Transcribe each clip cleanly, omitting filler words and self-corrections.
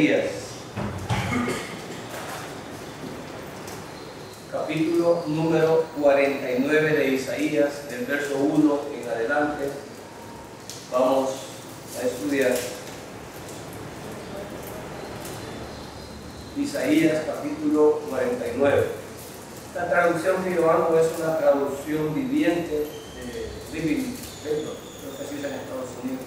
Isaías, capítulo número 49 de Isaías, del verso 1 en adelante. Vamos a estudiar Isaías capítulo 49. La traducción que yo hago es una traducción viviente de Living Bible, creo que así es en Estados Unidos.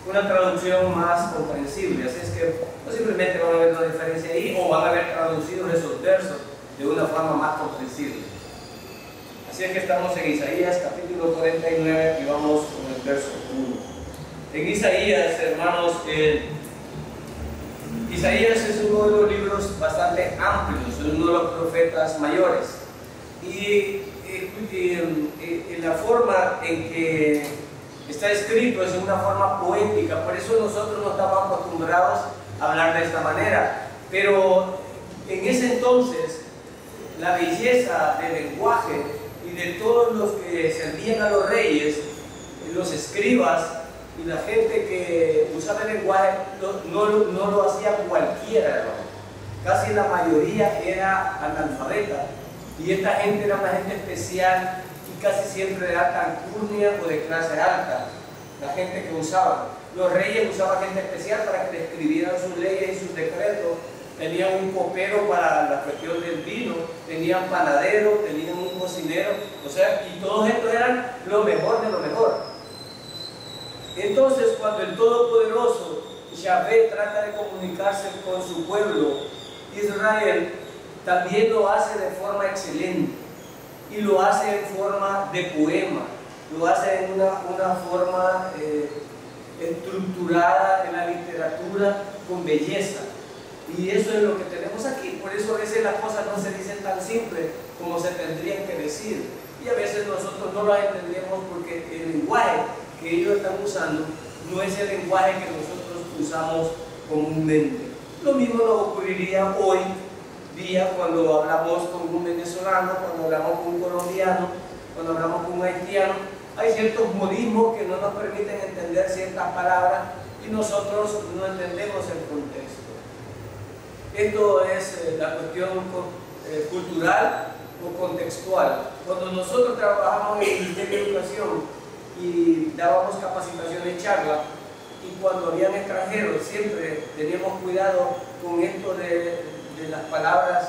Una traducción más comprensible, así es que no simplemente van a ver una diferencia ahí, o van a ver traducidos esos versos de una forma más comprensible. Así es que estamos en Isaías capítulo 49 y vamos con el verso 1. En Isaías, hermanos, Isaías es uno de los libros bastante amplios, es uno de los profetas mayores. Y la forma en que está escrito es una forma poética, por eso nosotros no estamos acostumbrados a hablar de esta manera. Pero en ese entonces, la belleza del lenguaje y de todos los que servían a los reyes, los escribas y la gente que usaba el lenguaje, no lo hacía cualquiera, hermano. Casi la mayoría era analfabeta, y esta gente era una gente especial y casi siempre de alta alcurnia o de clase alta. La gente que usaba, los reyes usaban gente especial para que le escribieran sus leyes y sus decretos. Tenían un copero para la cuestión del vino, tenían panadero, tenían un cocinero, o sea, y todos estos eran lo mejor de lo mejor. Entonces, cuando el Todopoderoso Yahvé trata de comunicarse con su pueblo Israel, también lo hace de forma excelente, y lo hace en forma de poema, lo hace en una forma estructurada en la literatura con belleza. Y eso es lo que tenemos aquí. Por eso a veces las cosas no se dicen tan simples como se tendrían que decir, y a veces nosotros no las entendemos porque el lenguaje que ellos están usando no es el lenguaje que nosotros usamos comúnmente. Lo mismo nos ocurriría hoy día cuando hablamos con un venezolano, cuando hablamos con un colombiano, cuando hablamos con un haitiano. Hay ciertos modismos que no nos permiten entender ciertas palabras y nosotros no entendemos el contexto. Esto es la cuestión cultural o contextual. Cuando nosotros trabajamos en el Ministerio de Educación y dábamos capacitación y charla, y cuando habían extranjeros siempre teníamos cuidado con esto de las palabras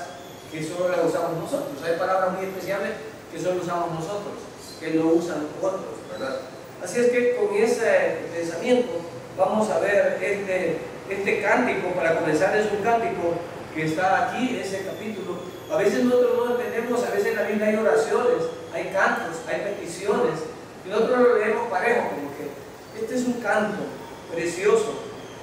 que solo las usamos nosotros. Hay palabras muy especiales que solo usamos nosotros, que no usan otros, ¿verdad? Así es que con ese pensamiento vamos a ver este cántico. Para comenzar, es un cántico que está aquí, ese capítulo. A veces nosotros no entendemos, a veces en la Biblia hay oraciones, hay cantos, hay peticiones, y nosotros lo leemos parejo, como que este es un canto precioso.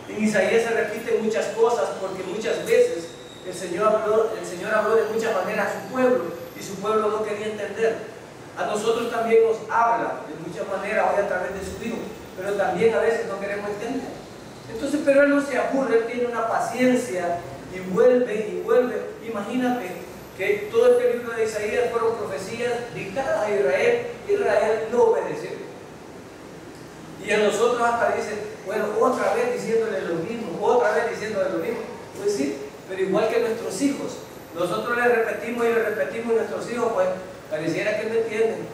En Isaías se repiten muchas cosas porque muchas veces el Señor habló de muchas maneras a su pueblo y su pueblo no quería entender. A nosotros también nos habla de muchas maneras hoy a través de su Hijo, pero también a veces no queremos entender. Entonces, pero Él no se aburre, Él tiene una paciencia y vuelve y vuelve. Imagínate que todo este libro de Isaías fueron profecías dictadas a Israel. Israel no obedeció. Y a nosotros hasta dicen, bueno, otra vez diciéndole lo mismo, otra vez diciéndole lo mismo. Pues sí, pero igual que nuestros hijos, nosotros les repetimos y les repetimos a nuestros hijos, pues pareciera que no entienden.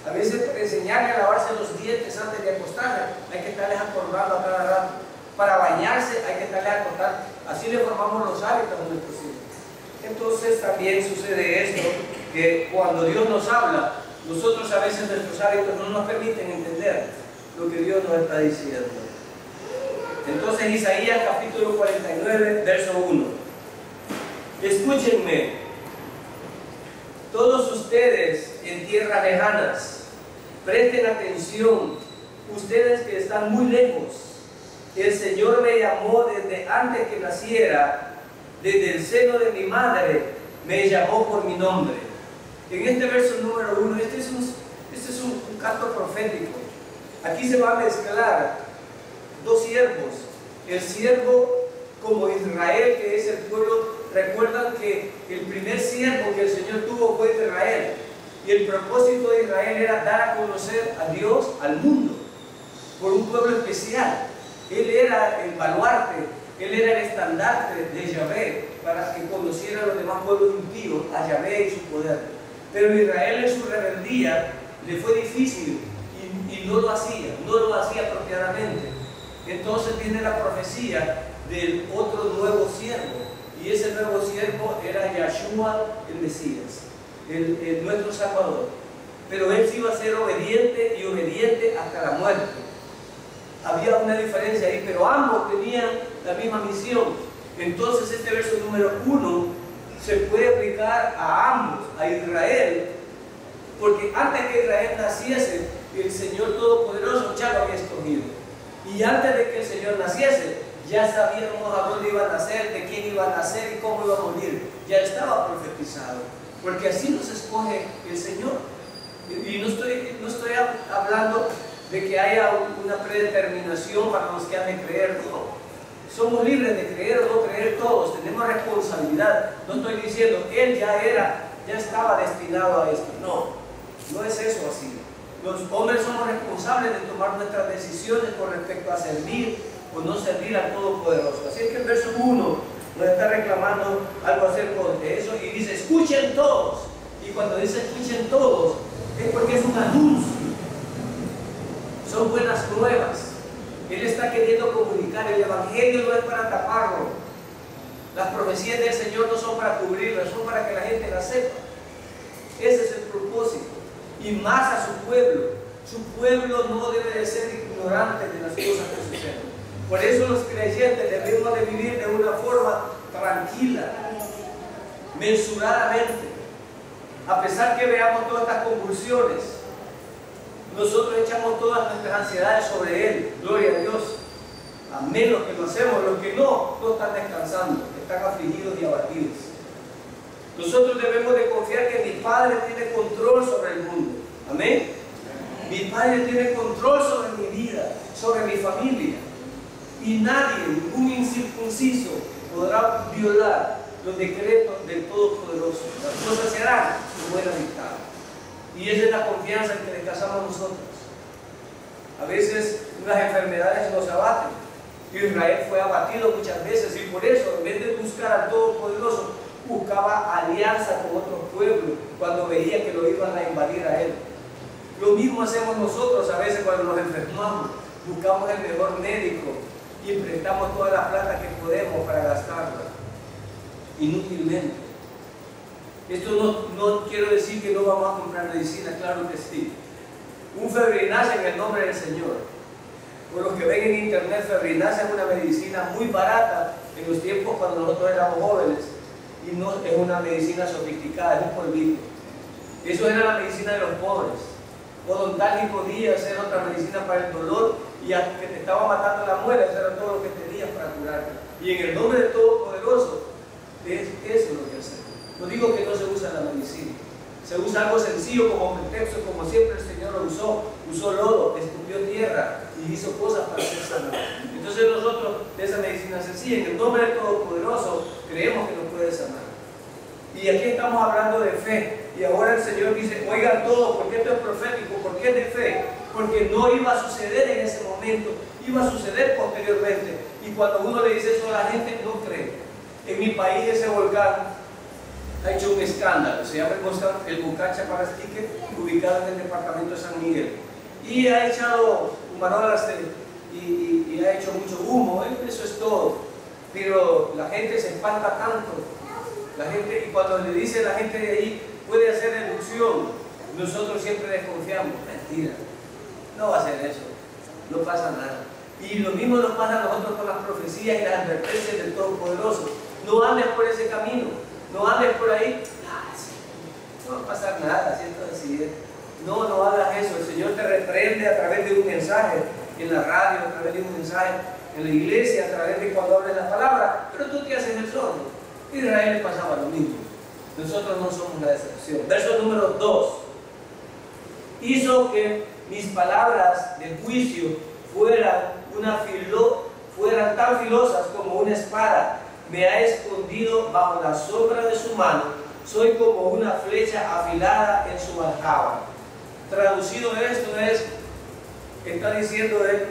A veces para enseñarle a lavarse los dientes antes de acostarse, hay que estarles acordando a cada rato. Para bañarse hay que estarles acordando. Así le formamos los hábitos a nuestros hijos. Entonces también sucede esto, que cuando Dios nos habla, nosotros a veces nuestros hábitos no nos permiten entender lo que Dios nos está diciendo. Entonces Isaías capítulo 49, verso 1. Escúchenme, todos ustedes en tierras lejanas, presten atención, ustedes que están muy lejos. El Señor me llamó desde antes que naciera, desde el seno de mi madre me llamó por mi nombre. En este verso número 1, este es un canto profético. Aquí se va a mezclar dos siervos. El siervo como Israel, que es el pueblo. Recuerdan que el primer siervo que el Señor tuvo fue Israel. Y el propósito de Israel era dar a conocer a Dios al mundo por un pueblo especial. Él era el baluarte Él era el estandarte de Yahvé para que conocieran los demás pueblos impíos a Yahvé y su poder. Pero Israel en su rebeldía le fue difícil y no lo hacía apropiadamente. Entonces viene la profecía del otro nuevo siervo, y ese nuevo siervo era Yahshua el Mesías, nuestro Salvador. Pero él sí iba a ser obediente y obediente hasta la muerte. Había una diferencia ahí, pero ambos tenían la misma misión. Entonces este verso número 1 se puede aplicar a ambos, a Israel, porque antes que Israel naciese, el Señor Todopoderoso ya lo había escogido. Y antes de que el Señor naciese, ya sabíamos a dónde iba a nacer, de quién iba a nacer y cómo iba a morir. Ya estaba profetizado, porque así nos escoge el Señor. Y no estoy hablando de que haya una predeterminación para los que han de creer, no. Somos libres de creer o no creer todos, tenemos responsabilidad. No estoy diciendo que él ya estaba destinado a esto, no es eso así. Los hombres somos responsables de tomar nuestras decisiones con respecto a servir o no servir al Todopoderoso. Así es que el verso 1 nos está reclamando algo acerca de eso y dice, escuchen todos. Y cuando dice escuchen todos, es porque es un anuncio. Son buenas nuevas. Él está queriendo comunicar. El Evangelio no es para taparlo. Las profecías del Señor no son para cubrirlas, son para que la gente las sepa. Ese es el propósito. Y más a su pueblo. Su pueblo no debe de ser ignorante de las cosas que suceden. Por eso los creyentes debemos de vivir de una forma tranquila, mensuradamente. A pesar que veamos todas estas convulsiones, nosotros echamos todas nuestras ansiedades sobre Él. Gloria a Dios. A menos que lo hacemos, los que no están descansando, están afligidos y abatidos. Nosotros debemos de confiar que mi Padre tiene control sobre el mundo. Amén. Mi Padre tiene control sobre mi vida, sobre mi familia. Y nadie, ningún incircunciso, podrá violar los decretos del Todopoderoso. Las cosas se harán como Él ha dictado. Y esa es la confianza en que descansamos nosotros. A veces las enfermedades nos abaten. Israel fue abatido muchas veces y por eso, en vez de buscar al Todopoderoso, buscaba alianza con otros pueblos cuando veía que lo iban a invadir a él. Lo mismo hacemos nosotros a veces cuando nos enfermamos. Buscamos el mejor médico y prestamos toda la plata que podemos para gastarla inútilmente. Esto no quiero decir que no vamos a comprar medicina, claro que sí. Un Febrinaza en el nombre del Señor. Por los que ven en internet, Febrinaza es una medicina muy barata en los tiempos cuando nosotros éramos jóvenes y no es una medicina sofisticada, es un polvito. Eso era la medicina de los pobres. Odontal podía ser otra medicina para el dolor y que te estaba matando la muela, eso era todo lo que tenías para curarte. Y en el nombre del Todopoderoso, eso es lo que hacemos. No digo que no se usa la medicina, se usa algo sencillo como pretexto, como siempre el Señor lo usó lodo, escupió tierra y hizo cosas para ser sanado. Entonces nosotros de esa medicina sencilla, en el nombre del Todopoderoso, creemos que nos puede sanar. Y aquí estamos hablando de fe, y ahora el Señor dice, oigan todos, porque esto es profético, porque es de fe, porque no iba a suceder en ese momento, iba a suceder posteriormente. Y cuando uno le dice eso a la gente, no cree. En mi país ese volcán ha hecho un escándalo, se llama el volcán Chapalazquique, ubicado en el departamento de San Miguel, y ha echado humarolas y ha hecho mucho humo, eso es todo, pero la gente se espanta tanto, la gente, y cuando le dice a la gente de ahí, puede hacer erupción, nosotros siempre desconfiamos, mentira, no va a hacer eso, no pasa nada. Y lo mismo nos pasa a nosotros con las profecías y las advertencias del Todopoderoso. No andes por ese camino, no andes por ahí, no va a pasar nada, ¿cierto? Así es. No hagas eso. El Señor te reprende a través de un mensaje en la radio, a través de un mensaje en la iglesia, a través de cuando hables la palabra, pero tú te haces el sordo. Israel le pasaba lo mismo. Nosotros no somos la excepción. Verso número 2. Hizo que mis palabras de juicio fueran tan filosas como una espada. Me ha escondido bajo la sombra de su mano. Soy como una flecha afilada en su aljaba. Traducido esto es, está diciendo él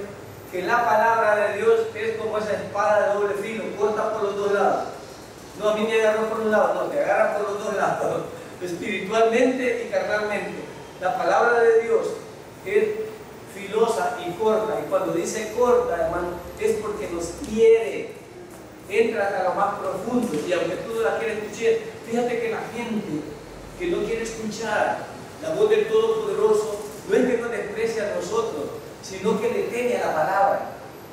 que la palabra de Dios es como esa espada de doble filo, corta por los dos lados. No, a mí me agarró por un lado, no, te agarra por los dos lados, espiritualmente y carnalmente. La palabra de Dios es filosa y corta, y cuando dice corta, hermano, es porque nos quiere, entra a lo más profundo, y aunque tú no la quieres escuchar, fíjate que la gente que no quiere escuchar la voz del Todopoderoso, no es que nos desprecia a nosotros, sino que le teme a la palabra.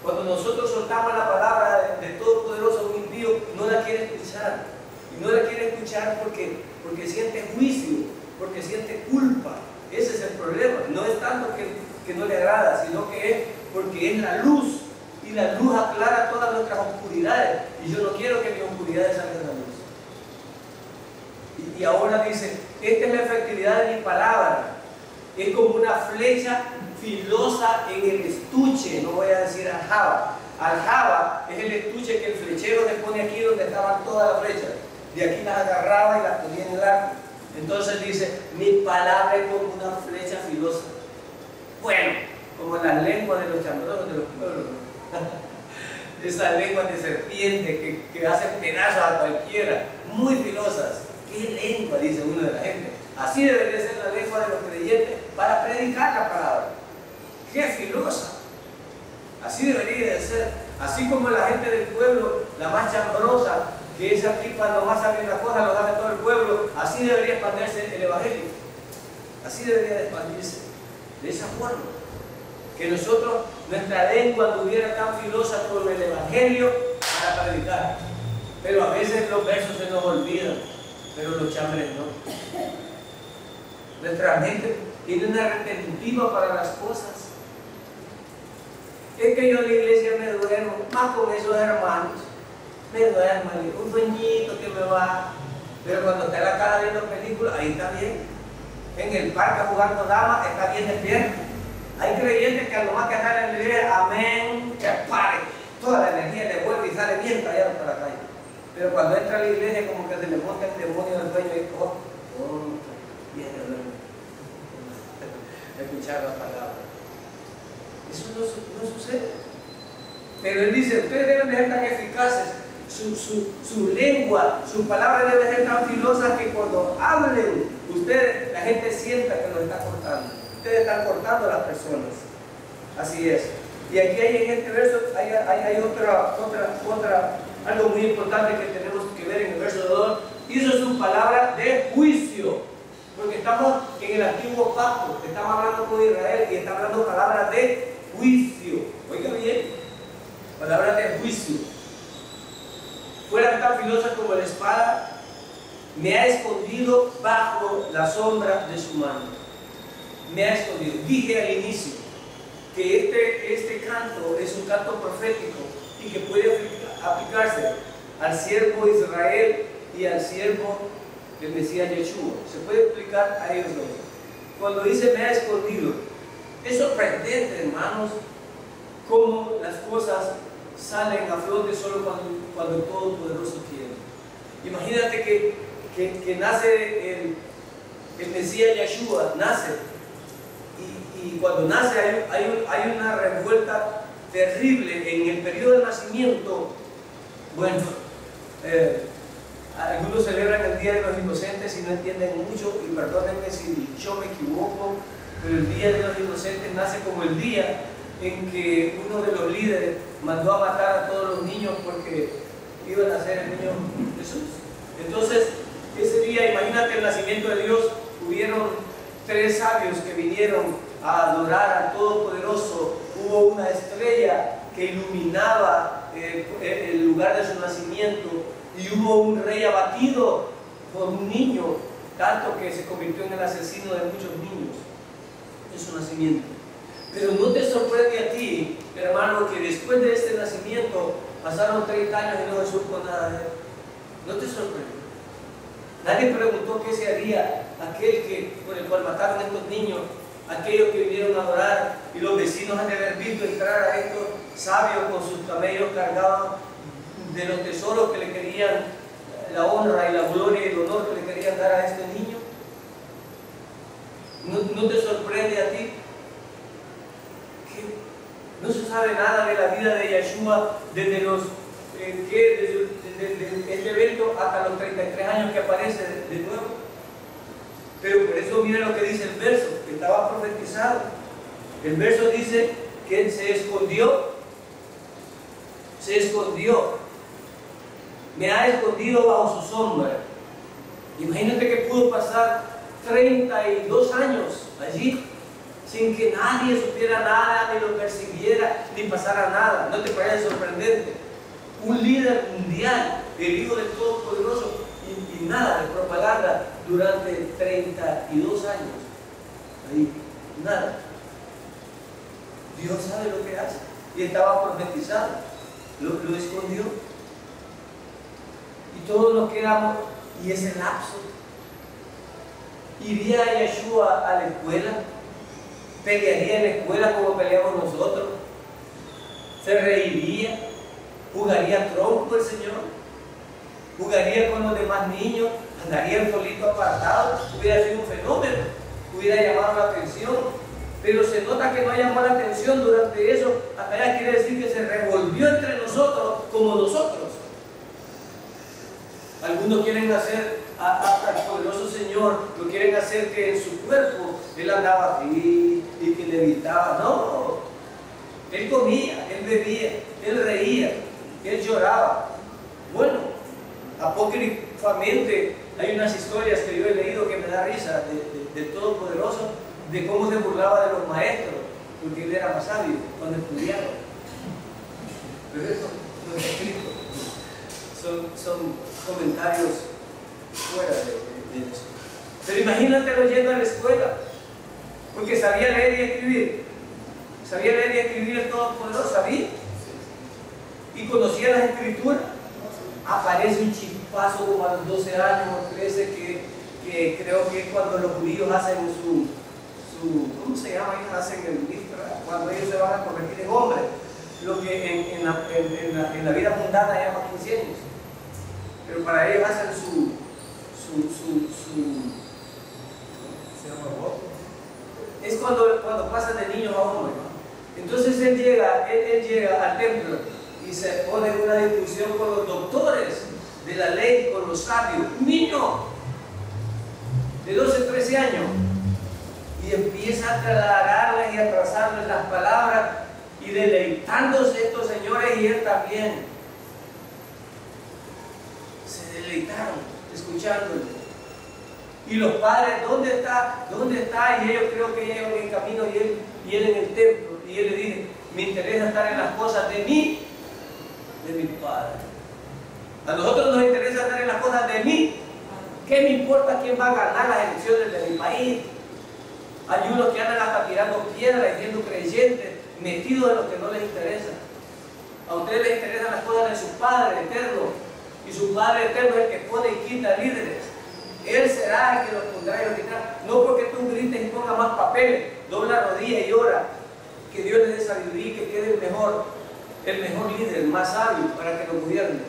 Cuando nosotros soltamos la palabra del Todopoderoso, un impío no la quiere escuchar, y no la quiere escuchar porque siente juicio, porque siente culpa. Ese es el problema. No es tanto que no le agrada, sino que es porque es la luz, y la luz aclara todas nuestras oscuridades, y yo no quiero que mis oscuridades salgan a la luz. Y ahora dice, esta es la efectividad de mi palabra, es como una flecha filosa en el estuche, no voy a decir aljaba. Aljaba es el estuche que el flechero le pone aquí donde estaban todas las flechas, de aquí las agarraba y las ponía en el arco. Entonces dice, mi palabra es como una flecha filosa. Bueno, como las lenguas de los chambrosos de los pueblos, ¿no? Esas lenguas de serpiente que hacen pedazos a cualquiera, muy filosas. ¿Qué lengua? Dice uno de la gente. Así debería ser la lengua de los creyentes para predicar la palabra. ¡Qué filosa! Así debería de ser. Así como la gente del pueblo, la más chambrosa, que esa tipa nomás sabe una cosa, lo sabe todo el pueblo, así debería expandirse el evangelio. Así debería de expandirse. De esa forma. Que nosotros, nuestra lengua estuviera tan filosa como el evangelio para predicar. Pero a veces los versos se nos olvidan, pero los chambres no. Nuestra mente tiene una retentiva para las cosas. Es que yo en la iglesia me duermo, más con esos hermanos, me duermo, un sueñito que me va, pero cuando está en la casa viendo películas, ahí está bien. En el parque jugando damas, está bien despierto. Hay creyentes que a lo más que están en la iglesia, amén, que pare, toda la energía le vuelve y sale bien callado para la calle. Pero cuando entra a la iglesia, como que se le monta el demonio del sueño y viene a verme, escuchar la palabra. Eso no sucede. Pero él dice, ustedes deben de ser tan eficaces, su lengua, sus palabras deben ser tan filosas que cuando hablen, ustedes, la gente sienta que lo está cortando. Ustedes están cortando a las personas. Así es. Y aquí hay en este verso, hay algo muy importante que tenemos que ver en el verso 2. Hizo su palabra de juicio. Porque estamos en el antiguo pacto, estamos hablando con Israel y está hablando palabras de juicio. Oiga bien, palabras de juicio. Fueran tan filosas como la espada, me ha escondido bajo la sombra de su mano. Me ha escondido. Dije al inicio que este canto es un canto profético y que puede aplicarse al siervo Israel y al siervo del Mesías Yeshua. Se puede explicar a ellos dos. Cuando dice me ha escondido, es sorprendente, hermanos, cómo las cosas salen a flote solo cuando el Todopoderoso quiere. Imagínate que nace el Mesías Yeshua, nace, y cuando nace hay una revuelta terrible en el periodo de nacimiento. Bueno, algunos celebran el Día de los Inocentes y no entienden mucho, y perdónenme si yo me equivoco, pero el Día de los Inocentes nace como el día en que uno de los líderes mandó a matar a todos los niños porque iba a nacer el niño Jesús. Entonces, ese día, imagínate el nacimiento de Dios, hubieron 3 sabios que vinieron a adorar al Todopoderoso. Hubo una estrella que iluminaba el lugar de su nacimiento, y hubo un rey abatido por un niño, tanto que se convirtió en el asesino de muchos niños en su nacimiento. Pero no te sorprende a ti, hermano, que después de este nacimiento pasaron 30 años y no se supo nada de él. No te sorprende. Nadie preguntó qué se haría aquel por el cual mataron a estos niños, aquellos que vinieron a adorar, y los vecinos han de haber visto entrar a estos sabios con sus camellos cargados de los tesoros que le querían, la honra y la gloria y el honor que le querían dar a este niño. ¿No te sorprende a ti? ¿Qué? No se sabe nada de la vida de Yeshua desde este evento hasta los 33 años que aparece de nuevo. Pero por eso mira lo que dice el verso, que estaba profetizado. El verso dice que él se escondió. Me ha escondido bajo su sombra. Imagínate que pudo pasar 32 años allí sin que nadie supiera nada, ni lo persiguiera, ni pasara nada. ¿No te parece sorprendente? Un líder mundial, el Hijo del Todopoderoso, y nada de propaganda durante 32 años. Ahí, nada. Dios sabe lo que hace. Y estaba profetizado. Lo escondió. Y todos nos quedamos, y ese lapso. ¿Iría Yeshua a la escuela? ¿Pelearía en la escuela como peleamos nosotros? ¿Se reiría? ¿Jugaría tronco el Señor? ¿Jugaría con los demás niños? ¿Andaría el solito apartado? Hubiera sido un fenómeno, hubiera llamado la atención. Pero se nota que no llamó la atención durante eso. Acá quiere decir que se revolvió entre nosotros como nosotros. Algunos quieren hacer al poderoso Señor, lo quieren hacer que en su cuerpo él andaba así y que levitaba. No, él comía, él bebía, él reía, él lloraba. Bueno, apócrifamente hay unas historias que yo he leído que me da risa del Todopoderoso, de cómo se burlaba de los maestros, porque él era más sabio cuando estudiaba. Pero eso no es escrito. Son comentarios fuera de eso. Pero imagínatelo yendo a la escuela, porque sabía leer y escribir. Sabía leer y escribir el Todopoderoso, sabía. Y conocía las escrituras. Aparece un chispazo como a los 12 años o 13 que creo que es cuando los judíos hacen su ¿cómo se llama? Ellos hacen el Mitra, cuando ellos se van a convertir en hombres, lo que en la vida mundana llama 15 años. Pero para ellos hacen es cuando pasan de niños a hombres. Entonces él llega al templo y se pone en una discusión con los doctores de la ley, con los sabios. Un niño de 12, 13 años. Y empieza a aclararles y a trazarles las palabras y deleitándose estos señores y él también. Se deleitaron escuchándole. Y los padres, ¿dónde está? ¿Dónde está? Y ellos creo que llegan en camino y él en el templo. Y él le dice, me interesa estar en las cosas de mi Padre. A nosotros nos interesa estar en las cosas de mí. ¿Qué me importa quién va a ganar las elecciones de mi país? Hay unos que andan hasta tirando piedras y siendo creyentes, metidos en lo que no les interesa. A ustedes les interesan las cosas de su Padre eterno. Y su Padre eterno es el que pone y quita líderes. Él será el que los pondrá y los quitará. No porque tú grites y pongas más papeles, dobla rodilla y ora. Que Dios les dé sabiduría y que quede el mejor líder, el más sabio para que lo gobierne.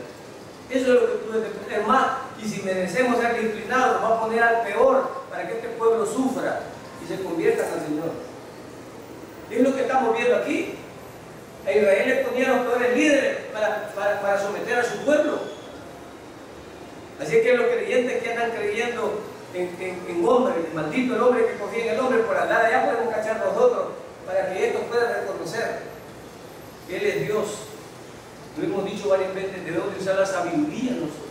Eso es lo que tú debes tener más. Y si merecemos ser disciplinados, nos va a poner al peor para que este pueblo sufra y se conviertan al Señor. Es lo que estamos viendo aquí. A Israel le ponían los peores líderes para someter a su pueblo. Así que los creyentes que andan creyendo en hombres, maldito el hombre que confía en el hombre, por andar allá podemos cachar nosotros para que estos puedan reconocer que Él es Dios. Lo hemos dicho varias veces, debemos usar la sabiduría nosotros.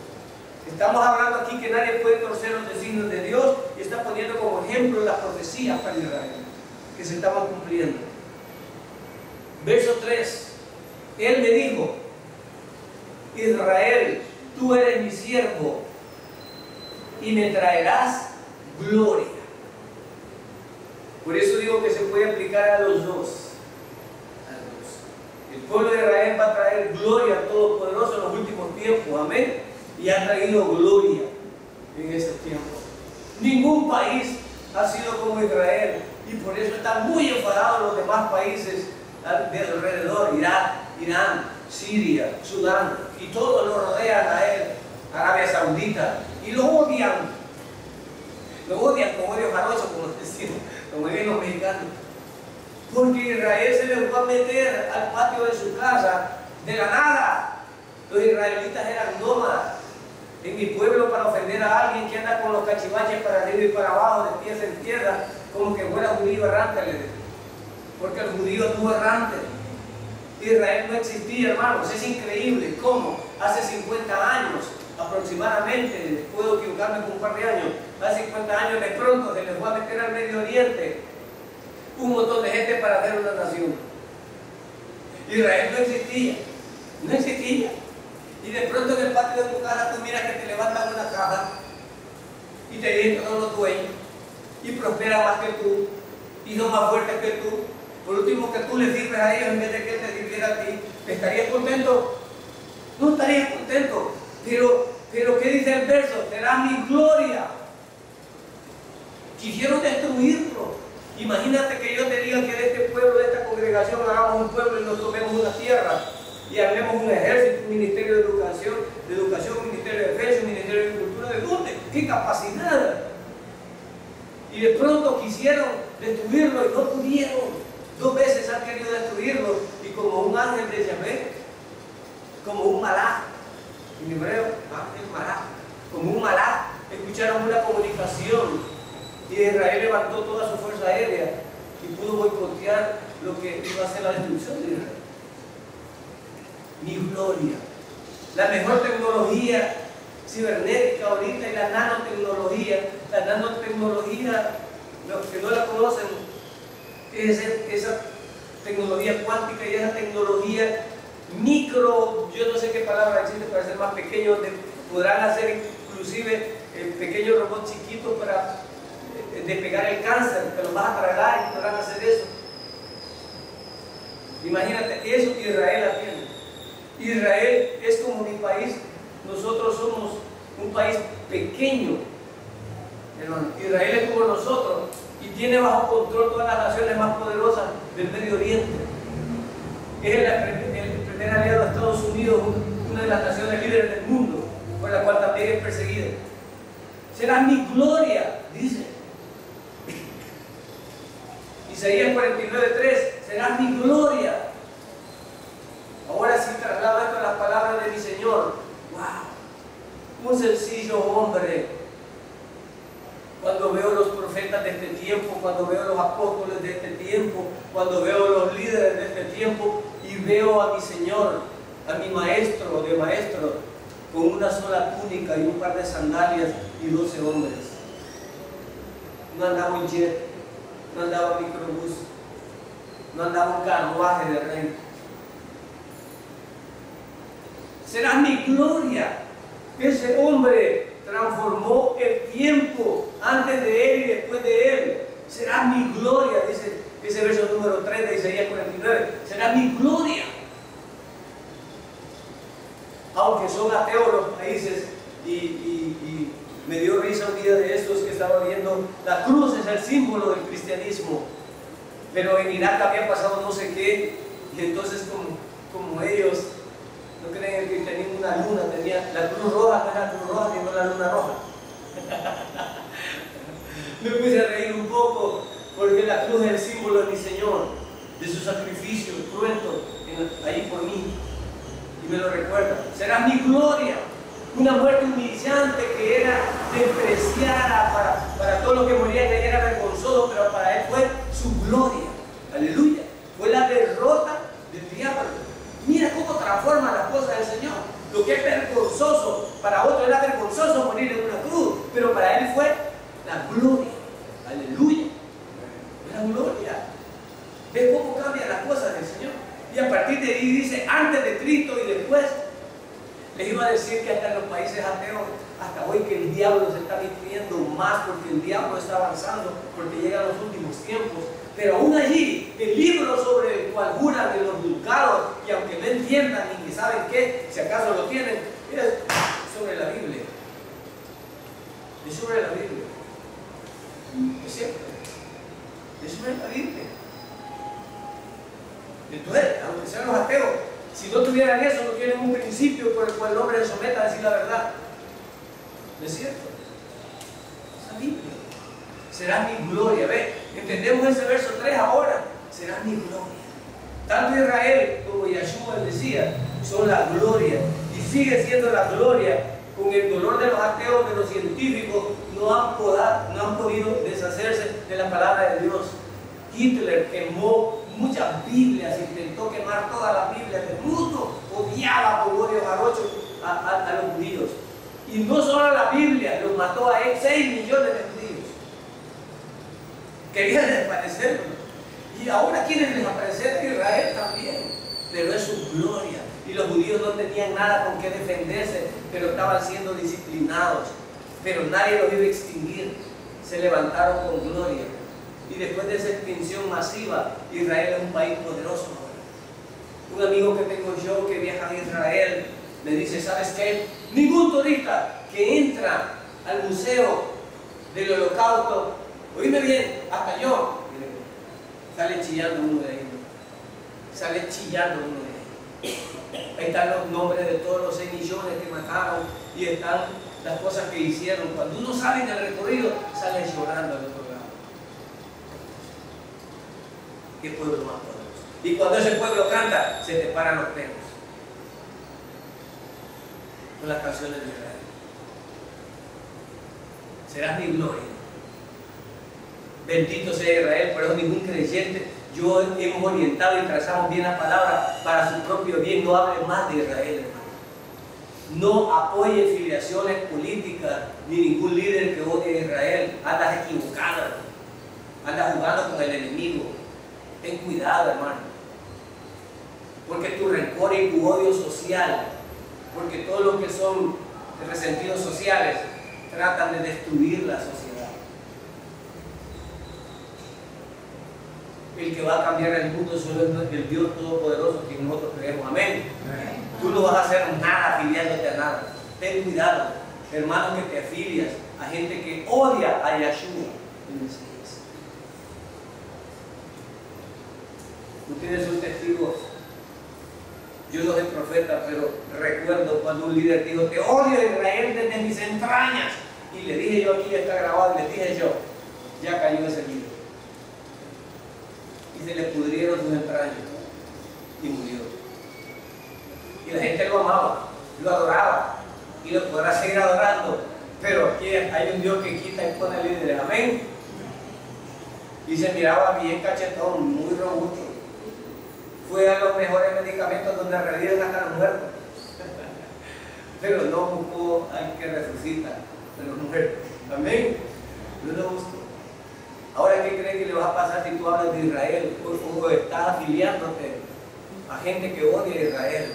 Estamos hablando aquí que nadie puede conocer los designios de Dios y está poniendo como ejemplo las profecías para Israel que se estaban cumpliendo. Verso 3. Él me dijo, Israel, tú eres mi siervo y me traerás gloria. Por eso digo que se puede aplicar a los dos. El pueblo de Israel va a traer gloria al Todopoderoso en los últimos tiempos, amén. Y ha traído gloria en ese tiempo. Ningún país ha sido como Israel y por eso están muy enfadados los demás países de alrededor, Irak, Irán, Siria, Sudán, y todos lo rodean a él, Arabia Saudita, y lo odian como odio jarocho, como decimos los mexicanos. Porque Israel se les fue a meter al patio de su casa de la nada. Los israelitas eran nómadas. En mi pueblo, para ofender a alguien que anda con los cachivaches para arriba y para abajo, de pies en tierra, como que fuera judío errante, le decía. Porque el judío estuvo errante. Israel no existía, hermanos. Es increíble cómo hace 50 años aproximadamente, puedo equivocarme con un par de años, hace 50 años de pronto se les fue a meter al Medio Oriente un montón de gente para hacer una nación. Israel no existía, no existía. Y de pronto en el patio de tu casa tú miras que te levantan una caja y te dicen que son los dueños y prosperan más que tú y son más fuertes que tú. Por último, que tú le sirves a ellos en vez de que él te sirviera a ti. ¿Estarías contento? No estarías contento. Pero ¿qué dice el verso? Será mi gloria. Quisieron destruirlo. Imagínate que yo te diga que de este pueblo, de esta congregación, hagamos un pueblo y nos tomemos una tierra y hagamos un ejército, un ministerio de educación, un ministerio de defensa, un ministerio de cultura. ¿De dónde? ¿Qué capacidad? Y de pronto quisieron destruirlo y no pudieron. 2 veces han querido destruirlo y como un ángel de Yahvé, como un malaj, en hebreo, ángel malaj, como un malaj, escucharon una comunicación y Israel levantó toda su fuerza aérea y pudo boicotear lo que iba a ser la destrucción de Israel. Mi gloria, la mejor tecnología cibernética ahorita y la nanotecnología, los que no la conocen, esa tecnología cuántica y esa tecnología micro, yo no sé qué palabra existe para ser más pequeño, donde podrán hacer inclusive pequeños robots chiquitos para despegar el cáncer, que los vas a tragar y podrán hacer eso. Imagínate, eso Israel la tiene. Israel es como mi país, nosotros somos un país pequeño, hermano. Israel es como nosotros y tiene bajo control todas las naciones más poderosas del Medio Oriente. Es el primer aliado de Estados Unidos, una de las naciones líderes del mundo, por la cual también es perseguida. Será mi gloria, dice. Isaías 49:3, será mi gloria. Ahora sí traslado esto a las palabras de mi Señor. ¡Wow! Un sencillo hombre. Cuando veo los profetas de este tiempo, cuando veo los apóstoles de este tiempo, cuando veo los líderes de este tiempo y veo a mi Señor, a mi maestro de maestros, con una sola túnica y un par de sandalias y 12 hombres. No andaba en jet, no andaba en microbús, no andaba en carruaje de rey. Será mi gloria. Ese hombre transformó el tiempo antes de él y después de él. Será mi gloria, dice ese verso número 3 de Isaías 49. Será mi gloria. Aunque son ateos los países y me dio risa un día de estos que estaba viendo, la cruz es el símbolo del cristianismo, pero en Irak había pasado no sé qué, y entonces como ellos no creen que tenían una luna, tenía la cruz roja, no era la cruz roja, sino la luna roja. Me puse a reír un poco porque la cruz es el símbolo de mi Señor, de su sacrificio cruento ahí por mí, y me lo recuerda. Será mi gloria, una muerte humillante que era despreciada para todos los que morían, que era vergonzoso, pero para él fue su gloria. Aleluya, fue la derrota del diablo. Mira cómo transforma las cosas del Señor. Lo que es vergonzoso para otro era vergonzoso morir en una cruz, pero para él fue la gloria. Aleluya, la gloria. ¿Ves cómo cambian las cosas del Señor? Y a partir de ahí dice, antes de Cristo y después. Les iba a decir que hasta en los países ateos, hasta hoy, que el diablo se está metiendo más porque el diablo está avanzando, porque llegan los últimos tiempos. Pero aún allí, el libro sobre el cual juran de los dulcados, y aunque no entiendan ni que saben qué, si acaso lo tienen, es sobre la Biblia. Es sobre la Biblia. Es cierto. Es sobre la Biblia. Entonces, aunque sean los ateos, si no tuvieran eso, no tienen un principio por el cual el hombre se someta a decir la verdad. ¿No es cierto? Esa Biblia será mi gloria. ¿Ve? Entendemos ese verso 3 ahora. será mi gloria. Tanto Israel como Yeshua decía, son la gloria. Y sigue siendo la gloria. Con el dolor de los ateos, de los científicos, no han podido deshacerse de la palabra de Dios. Hitler quemó muchas Biblias, intentó quemar todas las Biblias del mundo, odiaba por odio jarocho a los judíos. Y no solo la Biblia, los mató a 6 millones de judíos. Querían desaparecerlos. Y ahora quieren desaparecer a Israel también, pero es su gloria. Y los judíos no tenían nada con qué defenderse, pero estaban siendo disciplinados. Pero nadie los iba a extinguir. Se levantaron con gloria. Y después de esa extinción masiva, Israel es un país poderoso ahora. Un amigo que tengo yo que viaja a Israel me dice, ¿sabes qué? Ningún turista que entra al museo del Holocausto, oíme bien, hasta yo, sale chillando uno de ellos. Sale chillando uno de ellos. Ahí están los nombres de todos los 6 millones que mataron y están las cosas que hicieron. Cuando uno sale en el recorrido, sale llorando al otro lado. ¿Qué pueblo más poderoso? Y cuando ese pueblo canta, se te paran los pelos. Son las canciones de Israel. Serás mi gloria. Bendito sea Israel, pero ningún creyente. Yo hemos orientado y trazamos bien la palabra para su propio bien. No hable más de Israel, hermano. No apoye filiaciones políticas ni ningún líder que odie a Israel. Andas equivocado, andas jugando con el enemigo. Ten cuidado, hermano, porque tu rencor y tu odio social, porque todos los que son resentidos sociales tratan de destruir la sociedad. El que va a cambiar el mundo solo es el Dios Todopoderoso que nosotros creemos. Amén. Tú no vas a hacer nada afiliándote a nada. Ten cuidado, hermanos, que te afilias a gente que odia a Yeshua. Ustedes son testigos. Yo no soy profeta, pero recuerdo cuando un líder dijo, te odio a Israel desde mis entrañas. Y le dije yo, aquí está grabado, y le dije yo, ya cayó ese líder. Y se le pudrieron sus entrañas y murió. Y la gente lo amaba, lo adoraba y lo podrá seguir adorando, pero aquí hay un Dios que quita y pone líderes. Amén. Y se miraba bien cachetón, muy robusto. Fue a los mejores medicamentos donde reviven hasta los muertos. Pero no buscó al que resucita de los muertos. Amén. No lo buscó. Ahora, ¿qué crees que le va a pasar si tú hablas de Israel? O estás afiliándote a gente que odia a Israel,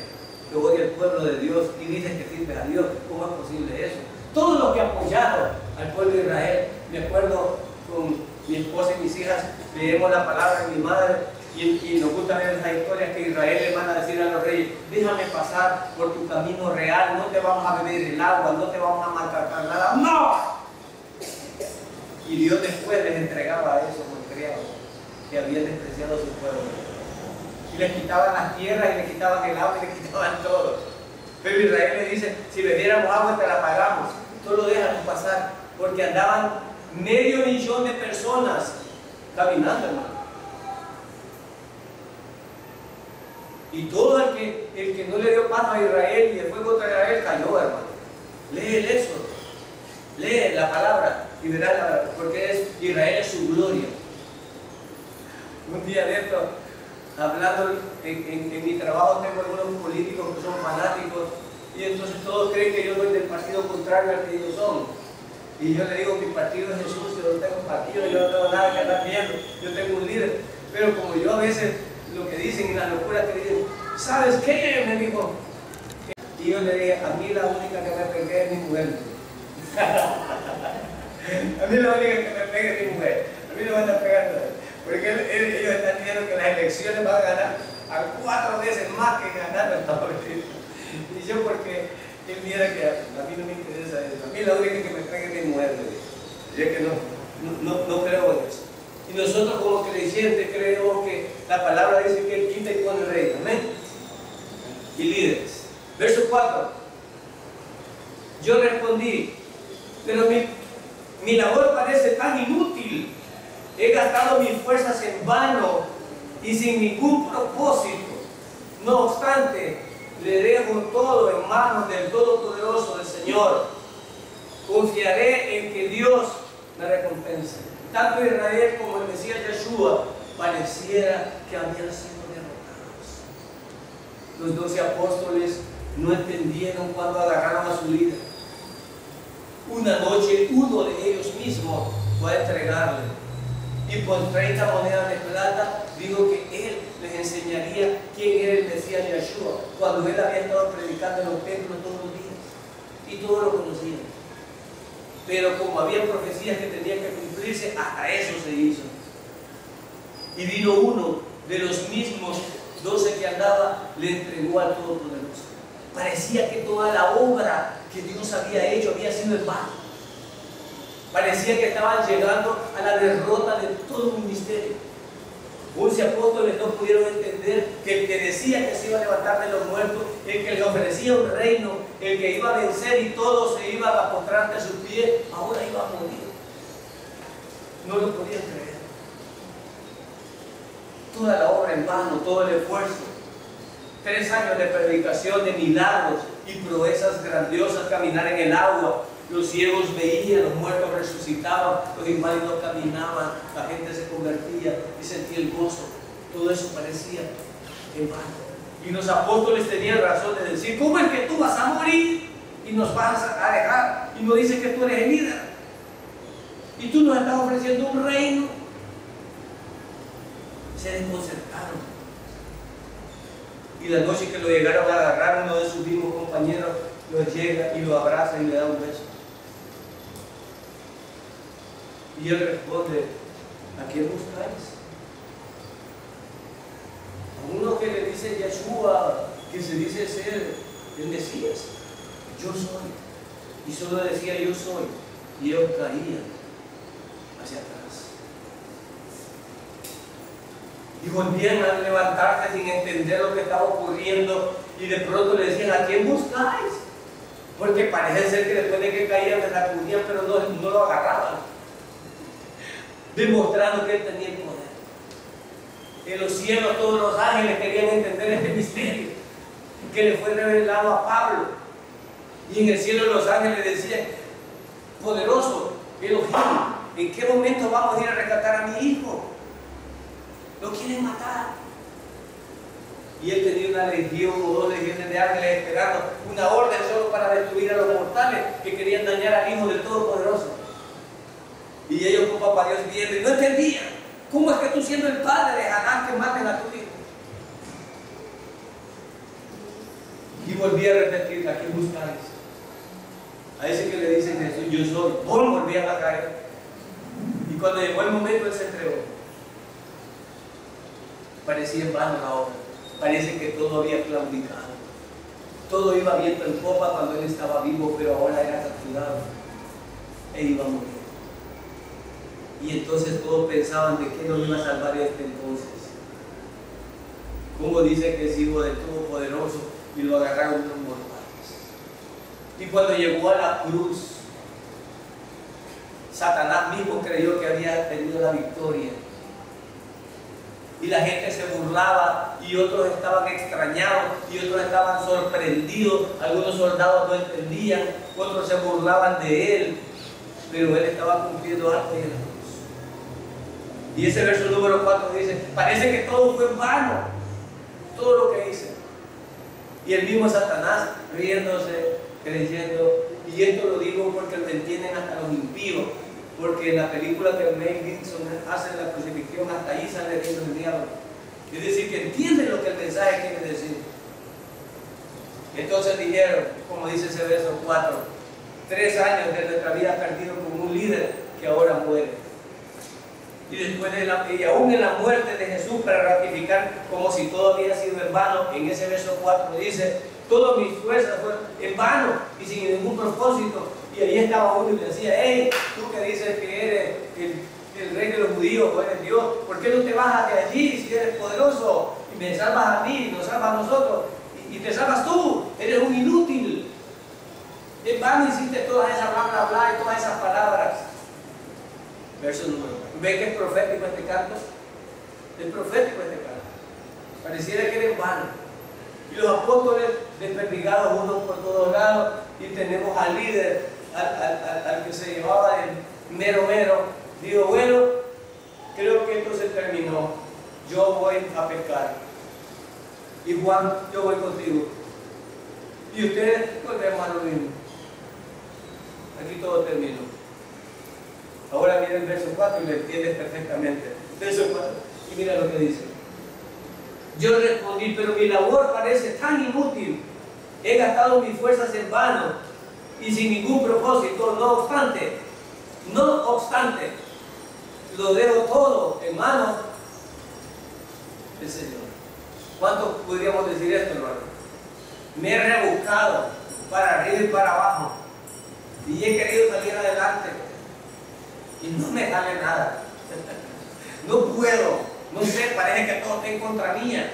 que odia al pueblo de Dios y dices que sirves a Dios. ¿Cómo es posible eso? Todos los que apoyaron al pueblo de Israel, me acuerdo con mi esposa y mis hijas, leemos la palabra de mi madre y nos gusta ver esas historias que Israel le manda a decir a los reyes, déjame pasar por tu camino real, no te vamos a beber el agua, no te vamos a maltratar nada. ¡No! Y Dios después les entregaba a esos malcriados que habían despreciado a su pueblo. Y les quitaban las tierras, y les quitaban el agua, y les quitaban todo. Pero Israel le dice, si bebiéramos agua te la pagamos. Solo déjanos pasar, porque andaban 500.000 de personas caminando, hermano. Y todo el que no le dio paz a Israel y después contra Israel cayó, hermano. Lee eso, lee la palabra y verás porque Israel es su gloria. Un día de esto, hablando en mi trabajo, tengo algunos políticos que son fanáticos y entonces todos creen que yo soy del partido contrario al que ellos son. Y yo le digo, mi partido es Jesús, yo no tengo partido, yo no tengo nada que andar viendo, yo tengo un líder. Pero como yo a veces lo que dicen y la locura que dicen, ¿sabes qué? Me dijo. Y yo le dije, a mí la única que me pegué es mi mujer. A mí la única que me pegue es mi mujer. A mí no me van a pegar nada. Porque ellos están diciendo que las elecciones van a ganar a 4 veces más que ganar los Estados Unidos. Y yo porque él viera que a mí no me interesa eso. A mí la única que me pegue es mi mujer. Y es que no creo en eso. Y nosotros como creyentes creemos que la palabra dice que Él quita y pone rey. Amén. Y líderes. Verso 4. Yo respondí, pero mi labor parece tan inútil. He gastado mis fuerzas en vano y sin ningún propósito. No obstante, le dejo todo en manos del Todopoderoso, del Señor. Confiaré en que Dios me recompense. Tanto Israel como el Mesías Yeshua pareciera que habían sido derrotados. Los 12 apóstoles no entendieron cuando agarraron a su líder. Una noche uno de ellos mismos fue a entregarle, y por 30 monedas de plata dijo que él les enseñaría quién era el Mesías Yeshua, cuando él había estado predicando en los templos todos los días y todos lo conocían. Pero como había profecías que tenían que cumplirse, hasta eso se hizo. Y vino uno de los mismos 12 que andaba, le entregó al Todopoderoso. Parecía que toda la obra que Dios había hecho había sido en vano. Parecía que estaban llegando a la derrota de todo un ministerio. 11 apóstoles no pudieron entender que el que decía que se iba a levantar de los muertos, el que le ofrecía un reino, el que iba a vencer y todos se iban a postrar ante sus pies, ahora iba a morir. No lo podían creer. Toda la obra en vano, todo el esfuerzo. 3 años de predicación, de milagros y proezas grandiosas, caminar en el agua. Los ciegos veían, los muertos resucitaban, los inválidos caminaban, la gente se convertía y sentía el gozo. Todo eso parecía en vano. Y los apóstoles tenían razón de decir: ¿cómo es que tú vas a morir y nos vas a dejar? Y nos dice que tú eres el líder. Y tú nos estás ofreciendo un reino. Se desconcertaron. Y la noche que lo llegaron a agarrar, uno de sus mismos compañeros lo llega y lo abraza y le da un beso. Y él responde: ¿a quién buscáis? A uno que le dice Yeshua, que se dice ser el Mesías. Yo soy. Y solo decía yo soy. Y ellos caían hacia atrás. Y volvían a levantarse sin entender lo que estaba ocurriendo. Y de pronto le decían: ¿a quién buscáis? Porque parece ser que después de que caían se sacudían, pero no lo agarraban. Demostrando que él tenía el poder. En los cielos todos los ángeles querían entender este misterio que le fue revelado a Pablo. Y en el cielo los ángeles decían: poderoso Elohim, ¿en qué momento vamos a ir a rescatar a mi hijo? Lo quieren matar. Y él tenía una legión o 2 legiones de ángeles esperando una orden solo para destruir a los mortales que querían dañar al Hijo del Todopoderoso. Y ellos con papá Dios viendo y no entendían: ¿cómo es que tú, siendo el padre de Hanán, que maten a tu hijo? Y volví a repetir: ¿a quién buscáis? A ese que le dicen Jesús: yo soy. Volvían a caer. Y cuando llegó el momento, él se entregó. Parecía en vano la obra. Parece que todo había claudicado. Todo iba viento en popa cuando él estaba vivo, pero ahora era capturado e iba a morir. Y entonces todos pensaban: ¿de qué nos iba a salvar este entonces? Como dice que es hijo del Todopoderoso, y lo agarraron unos mortales. Y cuando llegó a la cruz, Satanás mismo creyó que había tenido la victoria. Y la gente se burlaba, y otros estaban extrañados, y otros estaban sorprendidos. Algunos soldados no entendían, otros se burlaban de él, pero él estaba cumpliendo algo en la cruz. Y ese verso número 4 dice: parece que todo fue en vano, todo lo que hice. Y el mismo Satanás riéndose, creyendo. Y esto lo digo porque lo entienden hasta los impíos, porque en la película que Mel Gibson hace la crucifixión, hasta ahí sale riendo el diablo. Es decir, que entienden lo que el mensaje quiere decir. Entonces dijeron, como dice ese verso 4: 3 años de nuestra vida perdido como un líder que ahora muere. Y después y aún en la muerte de Jesús, para ratificar como si todo había sido en vano, en ese verso 4 dice: todas mis fuerzas fueron en vano y sin ningún propósito. Y ahí estaba uno y le decía: hey, tú que dices que eres el rey de los judíos, o eres Dios, ¿por qué no te bajas de allí si eres poderoso? Y me salvas a mí, nos salvas a nosotros, y te salvas tú. Eres un inútil. En vano hiciste todas esas bla bla bla y todas esas palabras. Verso número 1. ¿Ve que es profético este canto? Es profético este canto. Pareciera que era en vano. Y los apóstoles desperdigados unos por todos lados, y tenemos al líder, al que se llevaba el mero, digo, bueno, creo que esto se terminó, yo voy a pescar. Y Juan, yo voy contigo. Y ustedes, volvemos a lo mismo. Aquí todo terminó. Ahora mira el verso 4 y lo entiendes perfectamente. Verso 4, y mira lo que dice. Yo respondí, pero mi labor parece tan inútil. He gastado mis fuerzas en vano y sin ningún propósito. No obstante, lo dejo todo en manos del Señor. ¿Cuánto podríamos decir esto, hermano? Me he rebuscado para arriba y para abajo y he querido salir adelante y no me sale nada. No puedo, no sé, parece que todo está en contra mía.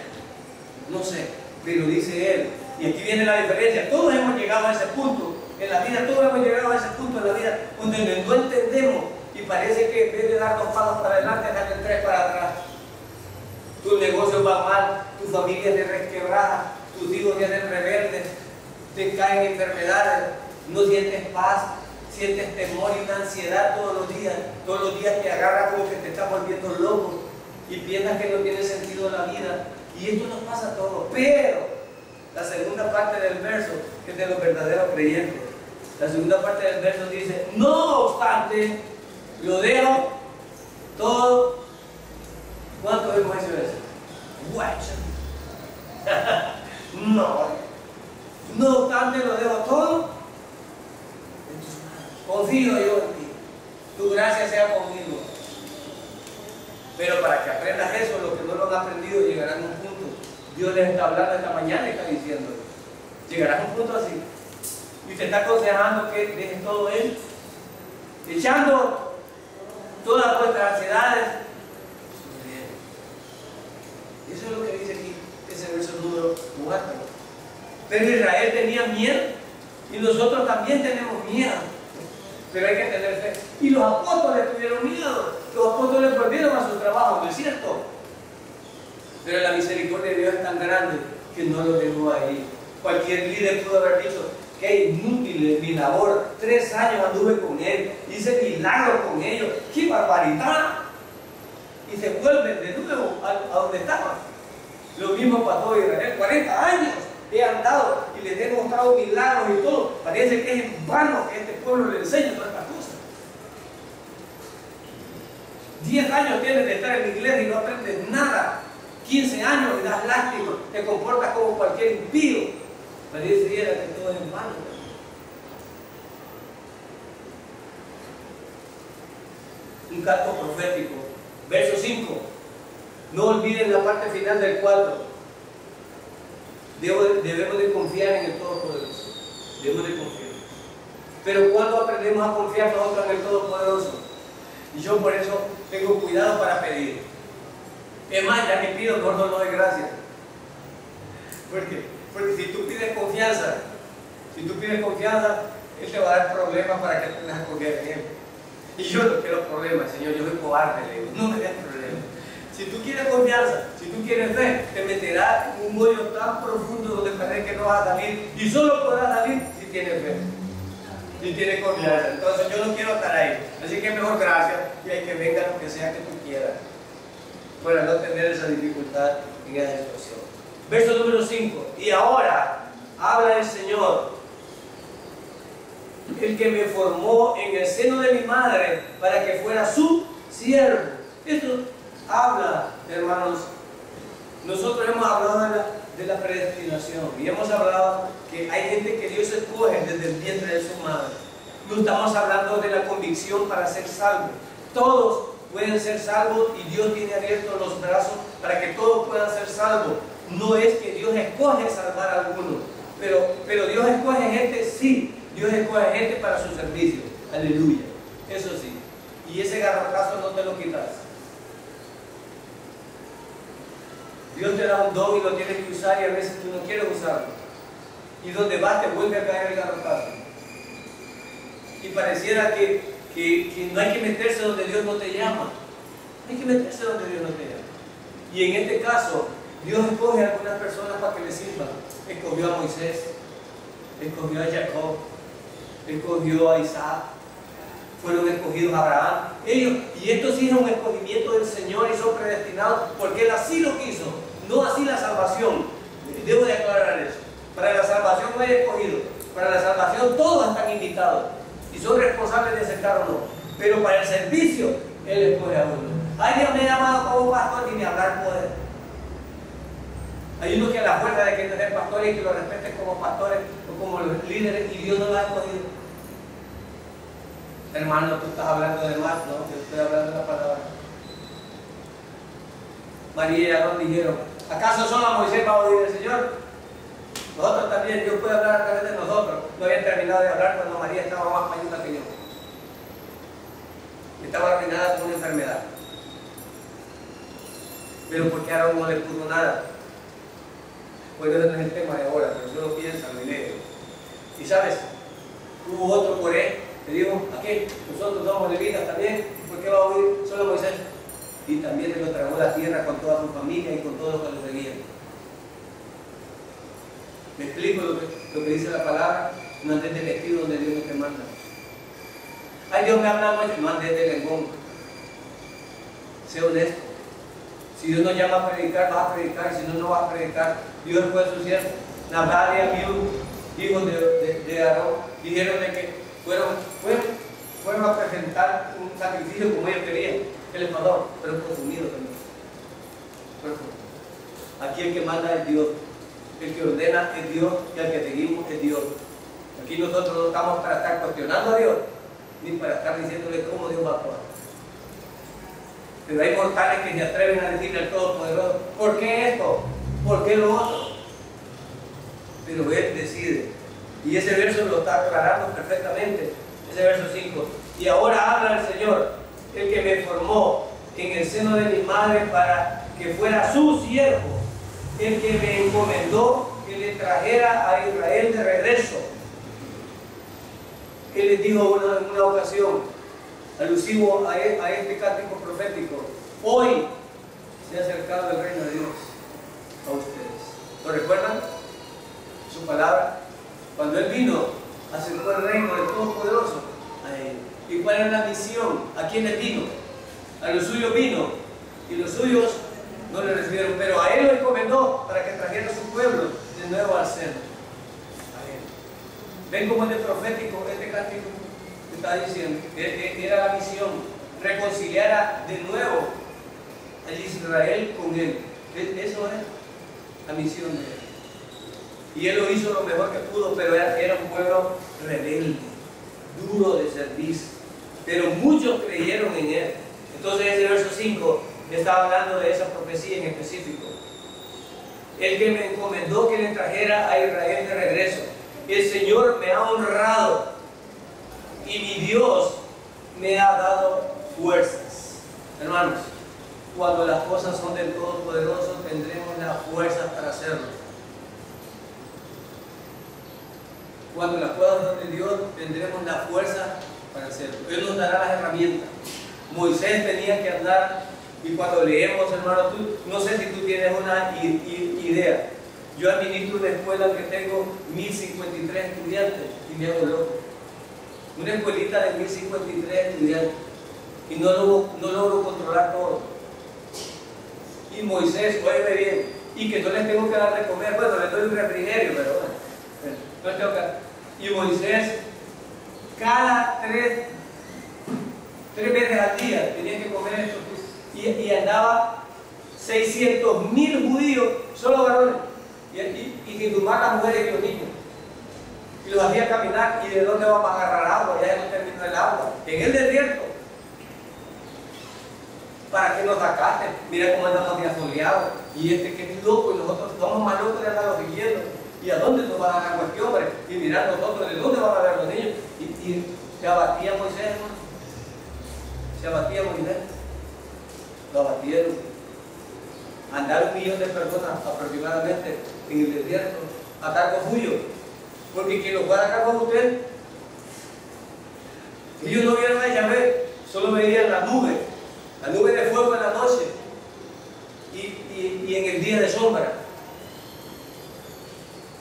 No sé, pero dice él, y aquí viene la diferencia. Todos hemos llegado a ese punto en la vida, todos hemos llegado a ese punto en la vida donde no entendemos y parece que en vez de dar 2 pasos para adelante, salen 3 para atrás. Tus negocios van mal, tu familia te resquebraja, tus hijos vienen rebeldes, te caen enfermedades, no sientes paz, sientes temor y una ansiedad todos los días te agarra como que te estás volviendo loco y piensas que no tiene sentido la vida, y esto nos pasa a todos. Pero la segunda parte del verso es de los verdaderos creyentes. La segunda parte del verso dice, no obstante, lo dejo todo. ¿Cuántos hemos hecho eso? Guacho. No obstante, lo dejo todo. Confío yo en ti. Tu gracia sea conmigo. Pero para que aprendas eso, los que no lo han aprendido llegarán a un punto. Dios les está hablando esta mañana y está diciendo, llegarás a un punto así. Y te está aconsejando que dejes todo él, echando todas vuestras ansiedades. Eso es lo que dice aquí, ese verso número 4. Pero Israel tenía miedo y nosotros también tenemos miedo. Pero hay que tener fe. Y los apóstoles tuvieron miedo. Los apóstoles volvieron a su trabajo, ¿no es cierto? Pero la misericordia de Dios es tan grande que no lo dejó ahí. Cualquier líder pudo haber dicho, qué inútil es mi labor. 3 años anduve con él, hice milagros con ellos. ¡Qué barbaridad! Y se vuelven de nuevo a donde estaban. Lo mismo pasó en Israel. 40 años he andado y les he mostrado milagros y todo. Parece que es en vano que este pueblo le enseña todas estas cosas. 10 años tienes de estar en la iglesia y no aprendes nada. 15 años y das lástima, te comportas como cualquier impío. Pareciera que todo es en vano. Un canto profético. Verso 5. No olviden la parte final del 4. Debemos de confiar en el Todopoderoso. Debemos de confiar. Pero cuando aprendemos a confiar nosotros en el Todopoderoso, y yo por eso tengo cuidado para pedir. Es más, ya que pido, no doy gracias. Porque si tú pides confianza, Él te va a dar problemas para que tengas que confiar en Él. Y yo no quiero problemas, Señor, yo soy cobarde, le digo, no me des problemas. Si tú quieres confianza, si tú quieres fe, te meterás en un hoyo tan profundo donde parece que no vas a salir, y solo podrás salir si tienes fe, si tienes confianza. Entonces yo no quiero estar ahí, así que mejor gracias y hay que venga lo que sea que tú quieras, para no tener esa dificultad en esa situación. Verso número 5. Y ahora habla el Señor, el que me formó en el seno de mi madre para que fuera su siervo. Esto habla, hermanos, nosotros hemos hablado de la predestinación y hemos hablado que hay gente que Dios escoge desde el vientre de su madre. No estamos hablando de la convicción para ser salvos. Todos pueden ser salvos y Dios tiene abiertos los brazos para que todos puedan ser salvos. No es que Dios escoge salvar a algunos, pero Dios escoge gente, sí. Dios escoge gente para su servicio. Aleluya. Eso sí. Y ese garrotazo no te lo quitas. Dios te da un don y lo tienes que usar y a veces tú no quieres usarlo. Y donde vas te vuelve a caer el garrotazo. Y pareciera que no hay que meterse donde Dios no te llama. Hay que meterse donde Dios no te llama. Y en este caso, Dios escoge a algunas personas para que le sirvan. Escogió a Moisés, escogió a Jacob, escogió a Isaac, fueron escogidos a Abraham. Ellos, y esto sí es un escogimiento del Señor y son predestinados porque Él así lo quiso, no así la salvación. Debo de aclarar eso. Para la salvación no hay escogido, para la salvación todos están invitados y son responsables de aceptar o no. Pero para el servicio, Él escoge a uno. Ay, Dios me ha llamado como pastor y ni hablar poder. Hay unos que a la fuerza de que no sean pastores y que lo respeten como pastores o como los líderes y Dios no lo ha escogido. Hermano, tú estás hablando de más, ¿no? Yo estoy hablando de la palabra. María y Aarón dijeron, ¿acaso solo a Moisés va a oír el Señor? Nosotros también, Dios puede hablar a través de nosotros. No habían terminado de hablar cuando María estaba más pañuda que yo. Estaba arruinada por una enfermedad. Pero ¿por qué Aarón no le puso nada? Pues ese no es el tema de ahora, pero solo piensa, lo leo. Y sabes, hubo otro Coré que dijo, aquí, nosotros somos levitas también, ¿por qué va a oír solo Moisés? Y también él lo tragó a la tierra con toda su familia y con todos los que lo seguían. ¿Me explico lo que dice la palabra? No andes de vestido donde Dios no te manda. Ay, Dios me habla mucho, no andes de lengón. Sé honesto. Si Dios nos llama a predicar, vas a predicar. Si no, no vas a predicar. Dios fue su siervo. Nadab y Abiú, hijos de Aarón, dijeron de que fueron a presentar un sacrificio como ellos querían, el Ecuador, pero consumido también. Aquí el que manda es Dios, el que ordena es Dios y al que seguimos es Dios. Aquí nosotros no estamos para estar cuestionando a Dios, ni para estar diciéndole cómo Dios va a actuar. Pero hay mortales que se atreven a decirle al Todopoderoso, ¿por qué esto? ¿Por qué lo otro? Pero Él decide. Y ese verso lo está aclarando perfectamente, ese verso 5. Y ahora habla el Señor, el que me formó en el seno de mi madre para que fuera su siervo, el que me encomendó que le trajera a Israel de regreso. Él les dijo en una ocasión, alusivo a este cántico profético, hoy se ha acercado el reino de Dios a ustedes. ¿Lo recuerdan? Su palabra. Cuando Él vino, acercó el reino del Todopoderoso a Él. ¿Y cuál era la misión? ¿A quién le vino? A los suyos vino, y los suyos no le recibieron, pero a Él lo encomendó para que trajera a su pueblo de nuevo al seno. A Él. ¿Ven cómo es profético este cántico? Está diciendo que era la misión, reconciliar de nuevo a Israel con Él. Eso es la misión de Él. Y Él lo hizo lo mejor que pudo, pero era un pueblo rebelde, duro de servicio. Pero muchos creyeron en Él. Entonces ese verso 5 está hablando de esa profecía en específico. El que me encomendó que le trajera a Israel de regreso. El Señor me ha honrado y mi Dios me ha dado fuerzas. Hermanos, cuando las cosas son del Todopoderoso, tendremos las fuerzas para hacerlo. Cuando las cosas son de Dios, tendremos la fuerza para hacerlo. Él nos dará las herramientas. Moisés tenía que andar, y cuando leemos, hermano, no sé si tú tienes una idea. Yo administro una escuela que tengo 1053 estudiantes y me hago loco. Una escuelita de 1053 estudiantes y no logro controlar todo. Y Moisés, oye bien, y que no les tengo que dar de comer, bueno, les doy un refrigerio, pero bueno, no les tengo que dar. Y Moisés, cada tres veces al día tenía que comer esto, y andaba 600.000 judíos, solo varones, y sin sumar las mujeres y los niños. Y los hacía caminar, y de dónde vamos a agarrar agua, ya no terminó el agua, en el desierto. Para que nos sacaste, mira cómo andamos de asoleados, y que es loco, y nosotros somos más locos de andarlos siguiendo. ¿Y a dónde nos van a dar agua este hombre? Y mirar nosotros, ¿de dónde van a ver los niños? Y se abatía Moisés, hermano. Se abatía Moisés. Lo abatieron. Andar 1.000.000 de personas aproximadamente en el desierto a cargo suyo. Porque quien lo fuera a cargo de usted, ellos no vieron a Yahvé, solo veían la nube de fuego en la noche. Y y en el día de sombra.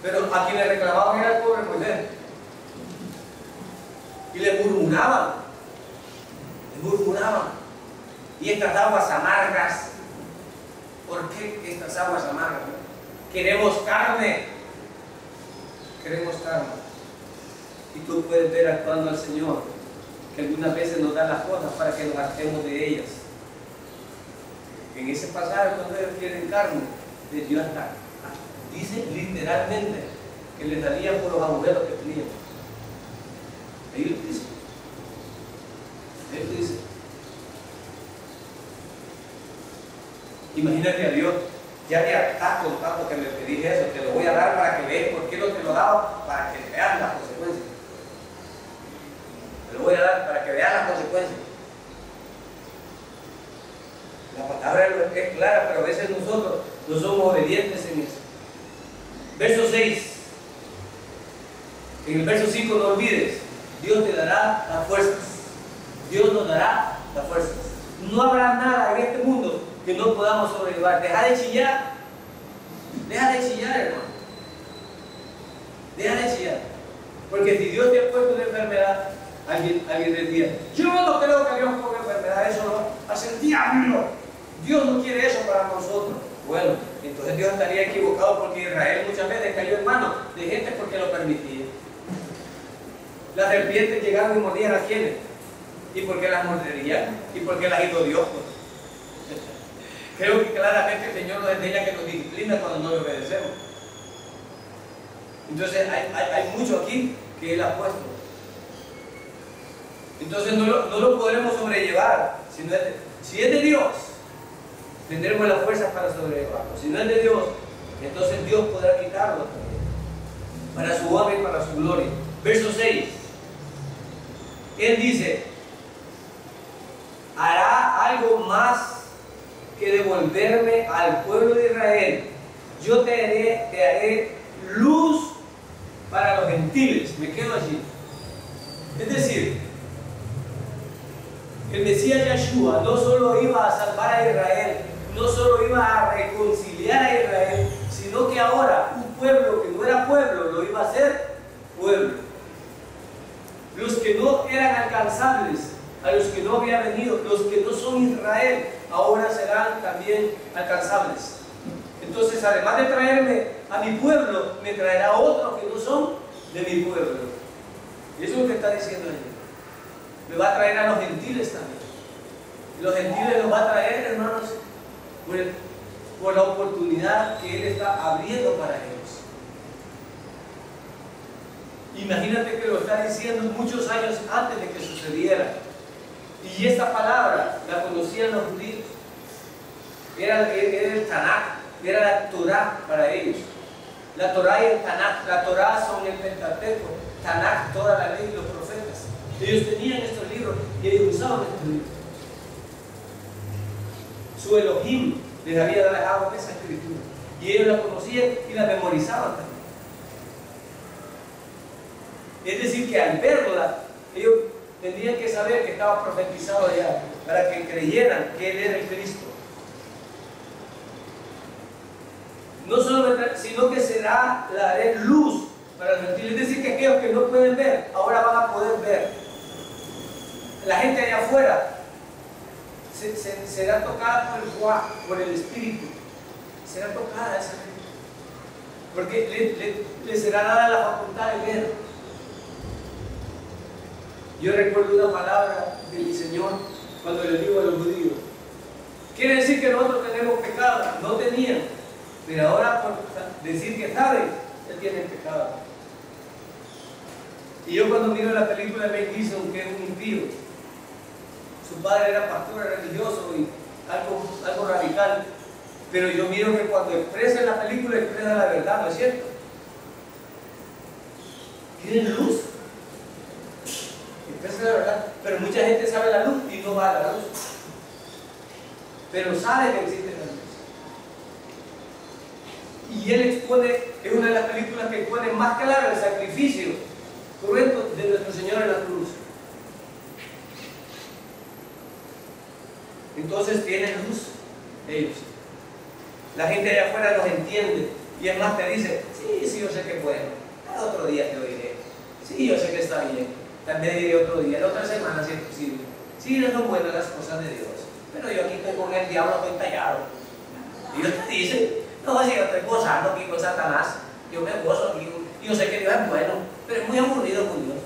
Pero a quien le reclamaban era el pobre Moisés. Y le murmuraban. Y estas aguas amargas. ¿Por qué estas aguas amargas? Queremos carne. Y tú puedes ver actuando al Señor, que algunas veces nos da las cosas para que nos hartemos de ellas. En ese pasaje, cuando ellos quieren carne, les dio hasta, dice literalmente, que les darían por los agujeros que tenían. Ahí lo dice. Imagínate a Dios, ya te hartas con tanto que me pedís eso, te lo voy a dar para que veas por qué no te lo daba, para que veas las consecuencias. Te lo voy a dar para que veas las consecuencias. La palabra es clara, pero a veces nosotros no somos obedientes en eso. Verso 6. En el verso 5 no olvides, Dios te dará las fuerzas. Dios nos dará las fuerzas. No habrá nada en este mundo que no podamos sobrellevar. Deja de chillar. Hermano. Deja de chillar. Porque si Dios te ha puesto una enfermedad, alguien decía, yo no creo que Dios ponga enfermedad, eso no hace el diablo. Dios no quiere eso para nosotros. Bueno, entonces Dios estaría equivocado, porque Israel muchas veces cayó en manos de gente porque lo permitía. Las serpientes llegaron y mordían a quienes. ¿Y por qué las morderían? ¿Y por qué las hizo Dios? Creo que claramente el Señor nos enseña que nos disciplina cuando no le obedecemos. Entonces hay mucho aquí que Él ha puesto. Entonces no lo podremos sobrellevar. Si es de Dios, tendremos las fuerzas para sobrellevarlo. Si no es de Dios, entonces Dios podrá quitarlo también, para su honra y para su gloria. Verso 6. Él dice, hará algo más que devolverme al pueblo de Israel. Yo te haré luz para los gentiles. Me quedo allí. Es decir, el Mesías Yeshua no solo iba a salvar a Israel, no solo iba a reconciliar a Israel, sino que ahora un pueblo que no era pueblo lo iba a hacer pueblo. Los que no eran alcanzables, a los que no había venido, los que no son Israel, ahora serán también alcanzables. Entonces, además de traerme a mi pueblo, me traerá otros que no son de mi pueblo. Y eso es lo que está diciendo allí. Me va a traer a los gentiles también. Y los gentiles los va a traer, hermanos, por la oportunidad que Él está abriendo para ellos. Imagínate que lo está diciendo muchos años antes de que sucediera. Y esta palabra la conocían los judíos. Era el Tanakh, era la Torah para ellos. La Torah y el Tanakh. La Torah son el Pentateuco, Tanakh, toda la ley y los profetas. Ellos tenían estos libros y ellos usaban estos libros. Su Elohim les había dejado esa escritura. Y ellos la conocían y la memorizaban también. Es decir, que al verla, ellos tendrían que saber que estaba profetizado ya, para que creyeran que Él era el Cristo. No solo, sino que será la luz para los gentiles. Es decir, que aquellos que no pueden ver, ahora van a poder ver. La gente allá afuera será tocada por el Ruach, por el Espíritu. Será tocada esa gente. Porque le será dada la facultad de ver. Yo recuerdo una palabra de mi Señor cuando le digo a los judíos. Quiere decir que nosotros tenemos pecado. No tenían. Pero ahora por decir que saben, Él tiene pecado. Y yo cuando miro la película de Mel Gibson, que es un impío, su padre era pastor religioso y algo radical, pero yo miro que cuando expresa en la película, expresa la verdad, ¿no es cierto? Tienen luz. Expresa la verdad, pero mucha gente sabe la luz y no va a la luz. Pero sabe que existe la luz. Y él expone, es una de las películas que expone más claro el sacrificio correcto de nuestro Señor en la cruz. Entonces tienen luz ellos. La gente allá afuera nos entiende. Y es más, te dice, sí, sí, yo sé que es bueno. Cada otro día te oiré. Sí, yo sé que está bien. También diré otro día, la otra semana si es posible. Sí, no son buenas las cosas de Dios. Pero yo aquí estoy con el diablo, estoy tallado. Y Dios te dice, no, si yo estoy gozando aquí con Satanás. Yo me gozo aquí. Yo sé que Dios es bueno, pero es muy aburrido con Dios.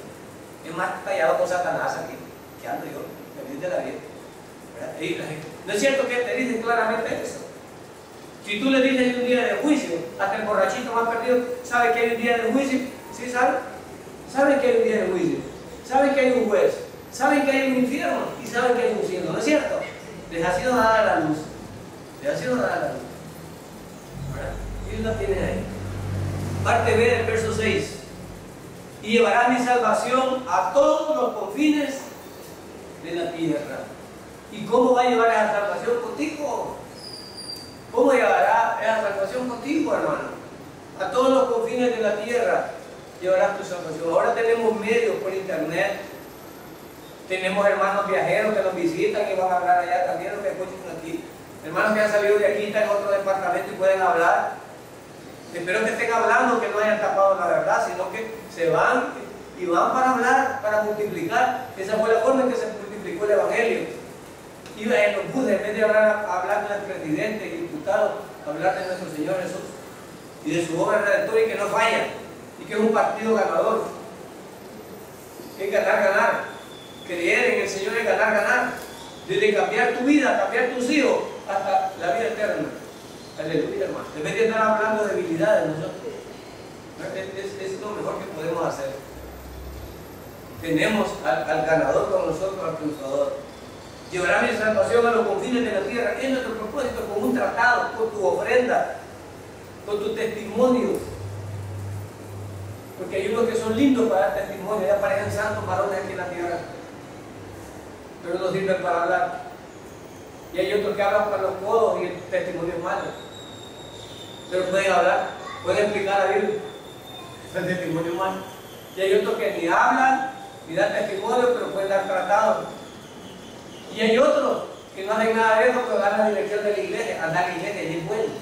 Es más tallado con Satanás aquí. ¿Qué ando yo? Feliz de la vida. No es cierto que te dicen claramente eso. Si tú le dices que hay un día de juicio, hasta el borrachito más perdido sabe que hay un día de juicio. ¿Sí sabe? Saben que hay un día de juicio. Saben que hay un juez. Saben que hay un infierno. Y saben que hay un cielo. ¿No es cierto? Les ha sido dada la luz. Les ha sido dada la luz. Ellos la tienen ahí. Parte B del verso 6. Y llevará mi salvación a todos los confines de la tierra. ¿Y cómo va a llevar esa salvación contigo? ¿Cómo llevará esa salvación contigo, hermano? A todos los confines de la tierra llevarás tu salvación. Ahora tenemos medios por internet. Tenemos hermanos viajeros que nos visitan y van a hablar allá también, los que escuchan aquí. Hermanos que han salido de aquí, están en otro departamento y pueden hablar. Espero que estén hablando, que no hayan tapado la verdad, sino que se van y van para hablar, para multiplicar. Esa fue la forma en que se multiplicó el Evangelio. Iba en los buses, en vez de hablar del presidente y diputado, hablar de nuestro Señor Jesús y de su obra redentora y que no falla, y que es un partido ganador. Es ganar, ganar. Creer en el Señor es ganar, ganar. Desde cambiar tu vida, cambiar tus hijos, hasta la vida eterna. Aleluya, hermano. En vez de estar hablando de debilidades, nosotros es lo mejor que podemos hacer. Tenemos al ganador con nosotros, al triunfador. Llevará mi salvación a los confines de la tierra. Es nuestro propósito, con un tratado, con tu ofrenda, con tu testimonio. Porque hay unos que son lindos para dar testimonio, ya parecen santos varones aquí en la tierra, pero no sirven para hablar. Y hay otros que hablan para los codos y el testimonio es malo. Pero pueden hablar, pueden explicar a Dios. El testimonio es malo. Y hay otros que ni hablan, ni dan testimonio, pero pueden dar tratados. Y hay otros que no hacen nada de eso, pero dan la dirección de la iglesia. Andar a la iglesia y es bueno.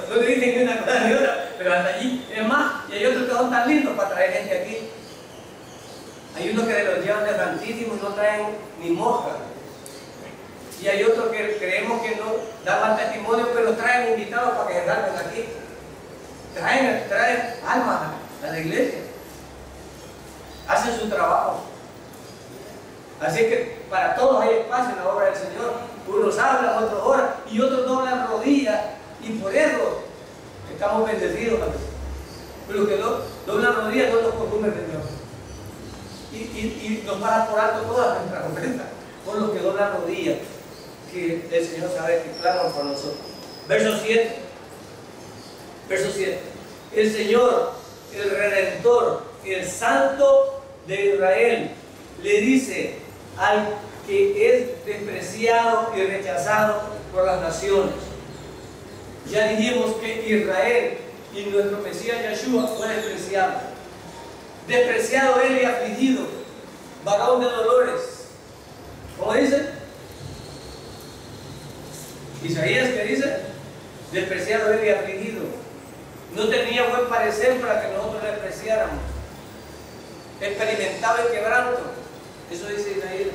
No te dicen ni una cosa ni otra, pero hasta allí. Es más, y hay otros que son tan lindos para traer gente aquí. Hay unos que los llevan de Santísimo y no traen ni mosca. Y hay otros que creemos que no dan mal testimonio, pero traen invitados para que se salgan aquí. Traen almas a la iglesia. Hacen su trabajo. Así que para todos hay espacio en la obra del Señor. Unos hablan, otros oran y otros doblan rodillas. Y por eso estamos bendecidos a veces. Pero los que doblan rodillas no los costumbres de Dios. Y nos paran por alto todas nuestras ofrendas. Por los que doblan rodillas, que el Señor sabe que claman por nosotros. Verso 7. Verso 7. El Señor, el Redentor, el Santo de Israel, le dice al que es despreciado y rechazado por las naciones. Ya dijimos que Israel y nuestro Mesías Yeshua fue despreciado. Despreciado él y afligido, varón de dolores. ¿Cómo dice? Isaías, ¿qué dice? Despreciado él y afligido. No tenía buen parecer para que nosotros le despreciáramos. Experimentaba el quebranto. Eso dice Isaías.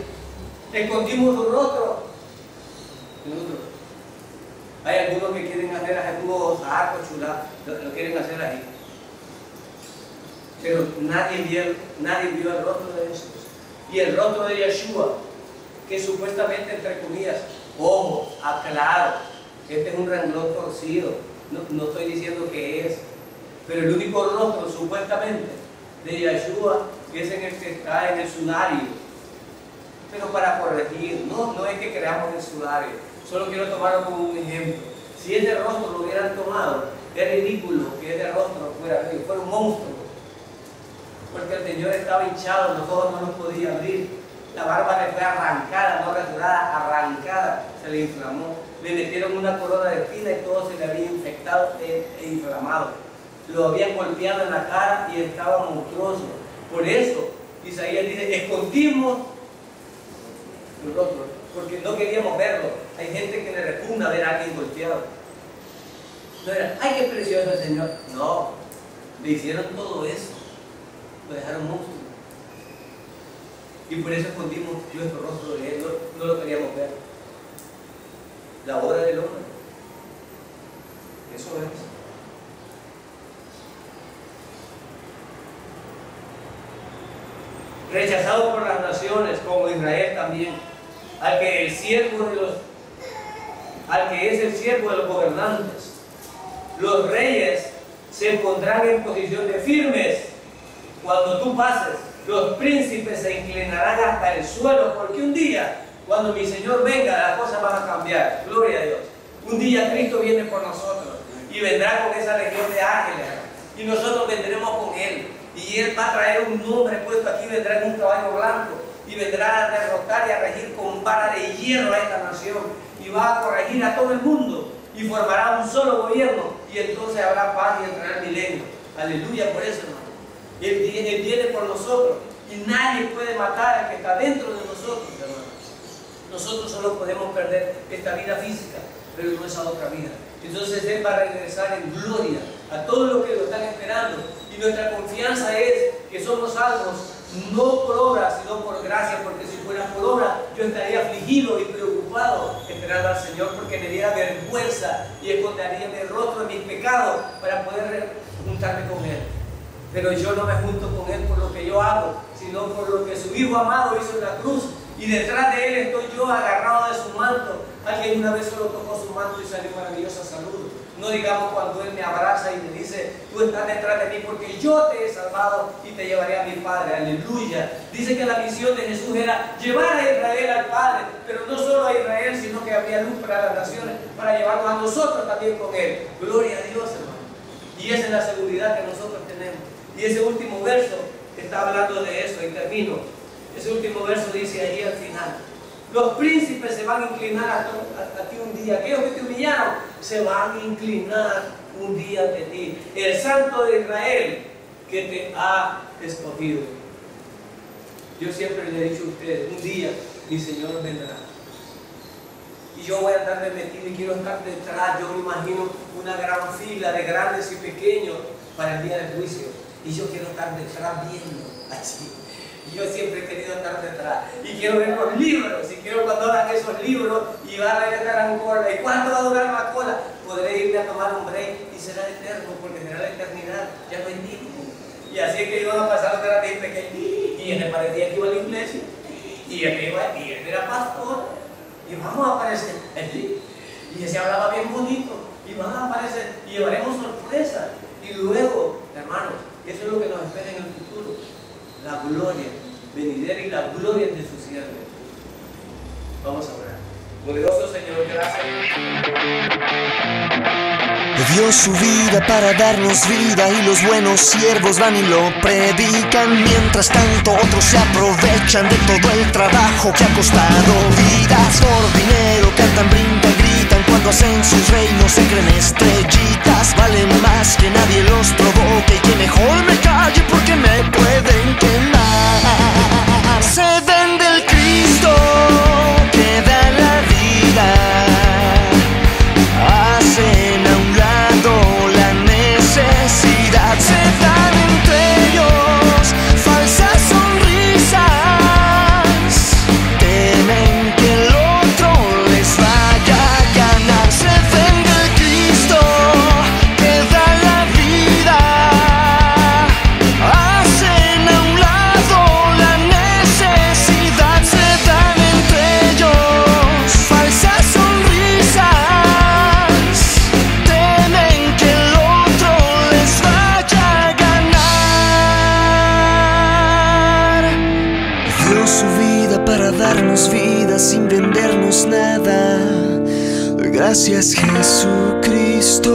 Escondimos su rostro. Hay algunos que quieren hacer a Jesús arco, chulá, lo quieren hacer ahí. Pero nadie vio el rostro de Jesús. Y el rostro de Yeshua, que supuestamente, entre comillas, ojo, aclaro, este es un renglón torcido. No estoy diciendo que es. Pero el único rostro, supuestamente, de Yeshua es en el que está en el sudario. Pero para corregir, no es que creamos el sudario. Solo quiero tomarlo como un ejemplo. Si ese rostro lo hubieran tomado, es ridículo que ese rostro fuera un monstruo. Porque el Señor estaba hinchado, los ojos no los podía abrir. La barba le fue arrancada, no rasurada, arrancada, se le inflamó. Le metieron una corona de espina y todo se le había infectado e inflamado. Lo habían golpeado en la cara y estaba monstruoso. Por eso, Isaías dice, escondimos el rostro, porque no queríamos verlo. Hay gente que le repugna ver a alguien golpeado. No era, ay, qué precioso el Señor. No, le hicieron todo eso. Lo dejaron monstruo. Y por eso escondimos nuestro rostro de Él, no lo queríamos ver. La obra del hombre. Eso es. Rechazado por las naciones, como Israel también, al que es el siervo de los gobernantes. Los reyes se pondrán en posición de firmes cuando tú pases. Los príncipes se inclinarán hasta el suelo, porque un día, cuando mi Señor venga, las cosas van a cambiar. Gloria a Dios. Un día Cristo viene por nosotros y vendrá con esa legión de ángeles y nosotros vendremos con Él. Y Él va a traer un nombre puesto aquí, vendrá en un caballo blanco y vendrá a derrotar y a regir con vara de hierro a esta nación y va a corregir a todo el mundo y formará un solo gobierno y entonces habrá paz y entrará el milenio. Aleluya por eso, hermano. Él viene por nosotros y nadie puede matar al que está dentro de nosotros, hermano. Nosotros solo podemos perder esta vida física, pero no esa otra vida. Entonces Él va a regresar en gloria a todos los que lo están esperando. Y nuestra confianza es que somos salvos no por obra, sino por gracia, porque si fuera por obra yo estaría afligido y preocupado esperando al Señor, porque me diera vergüenza y escondería mi rostro de mis pecados para poder juntarme con Él. Pero yo no me junto con Él por lo que yo hago, sino por lo que su Hijo amado hizo en la cruz. Y detrás de Él estoy yo agarrado de su manto. Alguien una vez solo tocó su manto y salió maravillosa salud. No digamos cuando Él me abraza y me dice, tú estás detrás de mí porque yo te he salvado y te llevaré a mi Padre. Aleluya. Dice que la misión de Jesús era llevar a Israel al Padre, pero no solo a Israel, sino que había luz para las naciones, para llevarnos a nosotros también con Él. Gloria a Dios, hermano. Y esa es la seguridad que nosotros tenemos. Y ese último verso está hablando de eso, y termino. Ese último verso dice ahí al final: los príncipes se van a inclinar a ti un día. Aquellos que te humillaron se van a inclinar un día ante ti. El Santo de Israel que te ha escogido. Yo siempre le he dicho a ustedes, un día mi Señor vendrá. Y yo voy a estar metido y quiero estar detrás. Yo me imagino una gran fila de grandes y pequeños para el día del juicio. Y yo quiero estar detrás viendo así. Y yo siempre he querido estar detrás. Y quiero ver los libros. Y quiero cuando hagan esos libros y va a haber esta gran cola. ¿Y cuánto va a durar la cola? Podré irme a tomar un break y será eterno, porque será la eternidad. Ya no hay tiempo. Y así es que iban a pasar los grandes y pequeños. Y él me parecía que iba a la iglesia. Y él era pastor. Y vamos a aparecer allí. Y se hablaba bien bonito. Y van a aparecer. Y llevaremos sorpresa. Y luego, hermanos, eso es lo que nos espera en el futuro. La gloria venidera y la gloria de su siervo. Vamos a orar. Poderoso Señor, gracias. Dio su vida para darnos vida y los buenos siervos van y lo predican. Mientras tanto otros se aprovechan de todo el trabajo que ha costado vidas. Por dinero cantan, brincan, gritan, cuando hacen sus reinos se creen estrellitas. Valen más que nadie los provoque y que mejor me calle porque me pueden quemar. Se vende el Cristo que da la vida. Hacen a un lado la necesidad. Se dan entre ellos falsas sonrisas. Temen que el otro les vaya a ganar. Se vende el Cristo que da la vida. Hacen a un lado la necesidad. Se dan entre ellos falsas sonrisas. Temen que el otro les vaya a ganar. Dio su vida para darnos vida sin vendernos nada. Gracias, Jesucristo.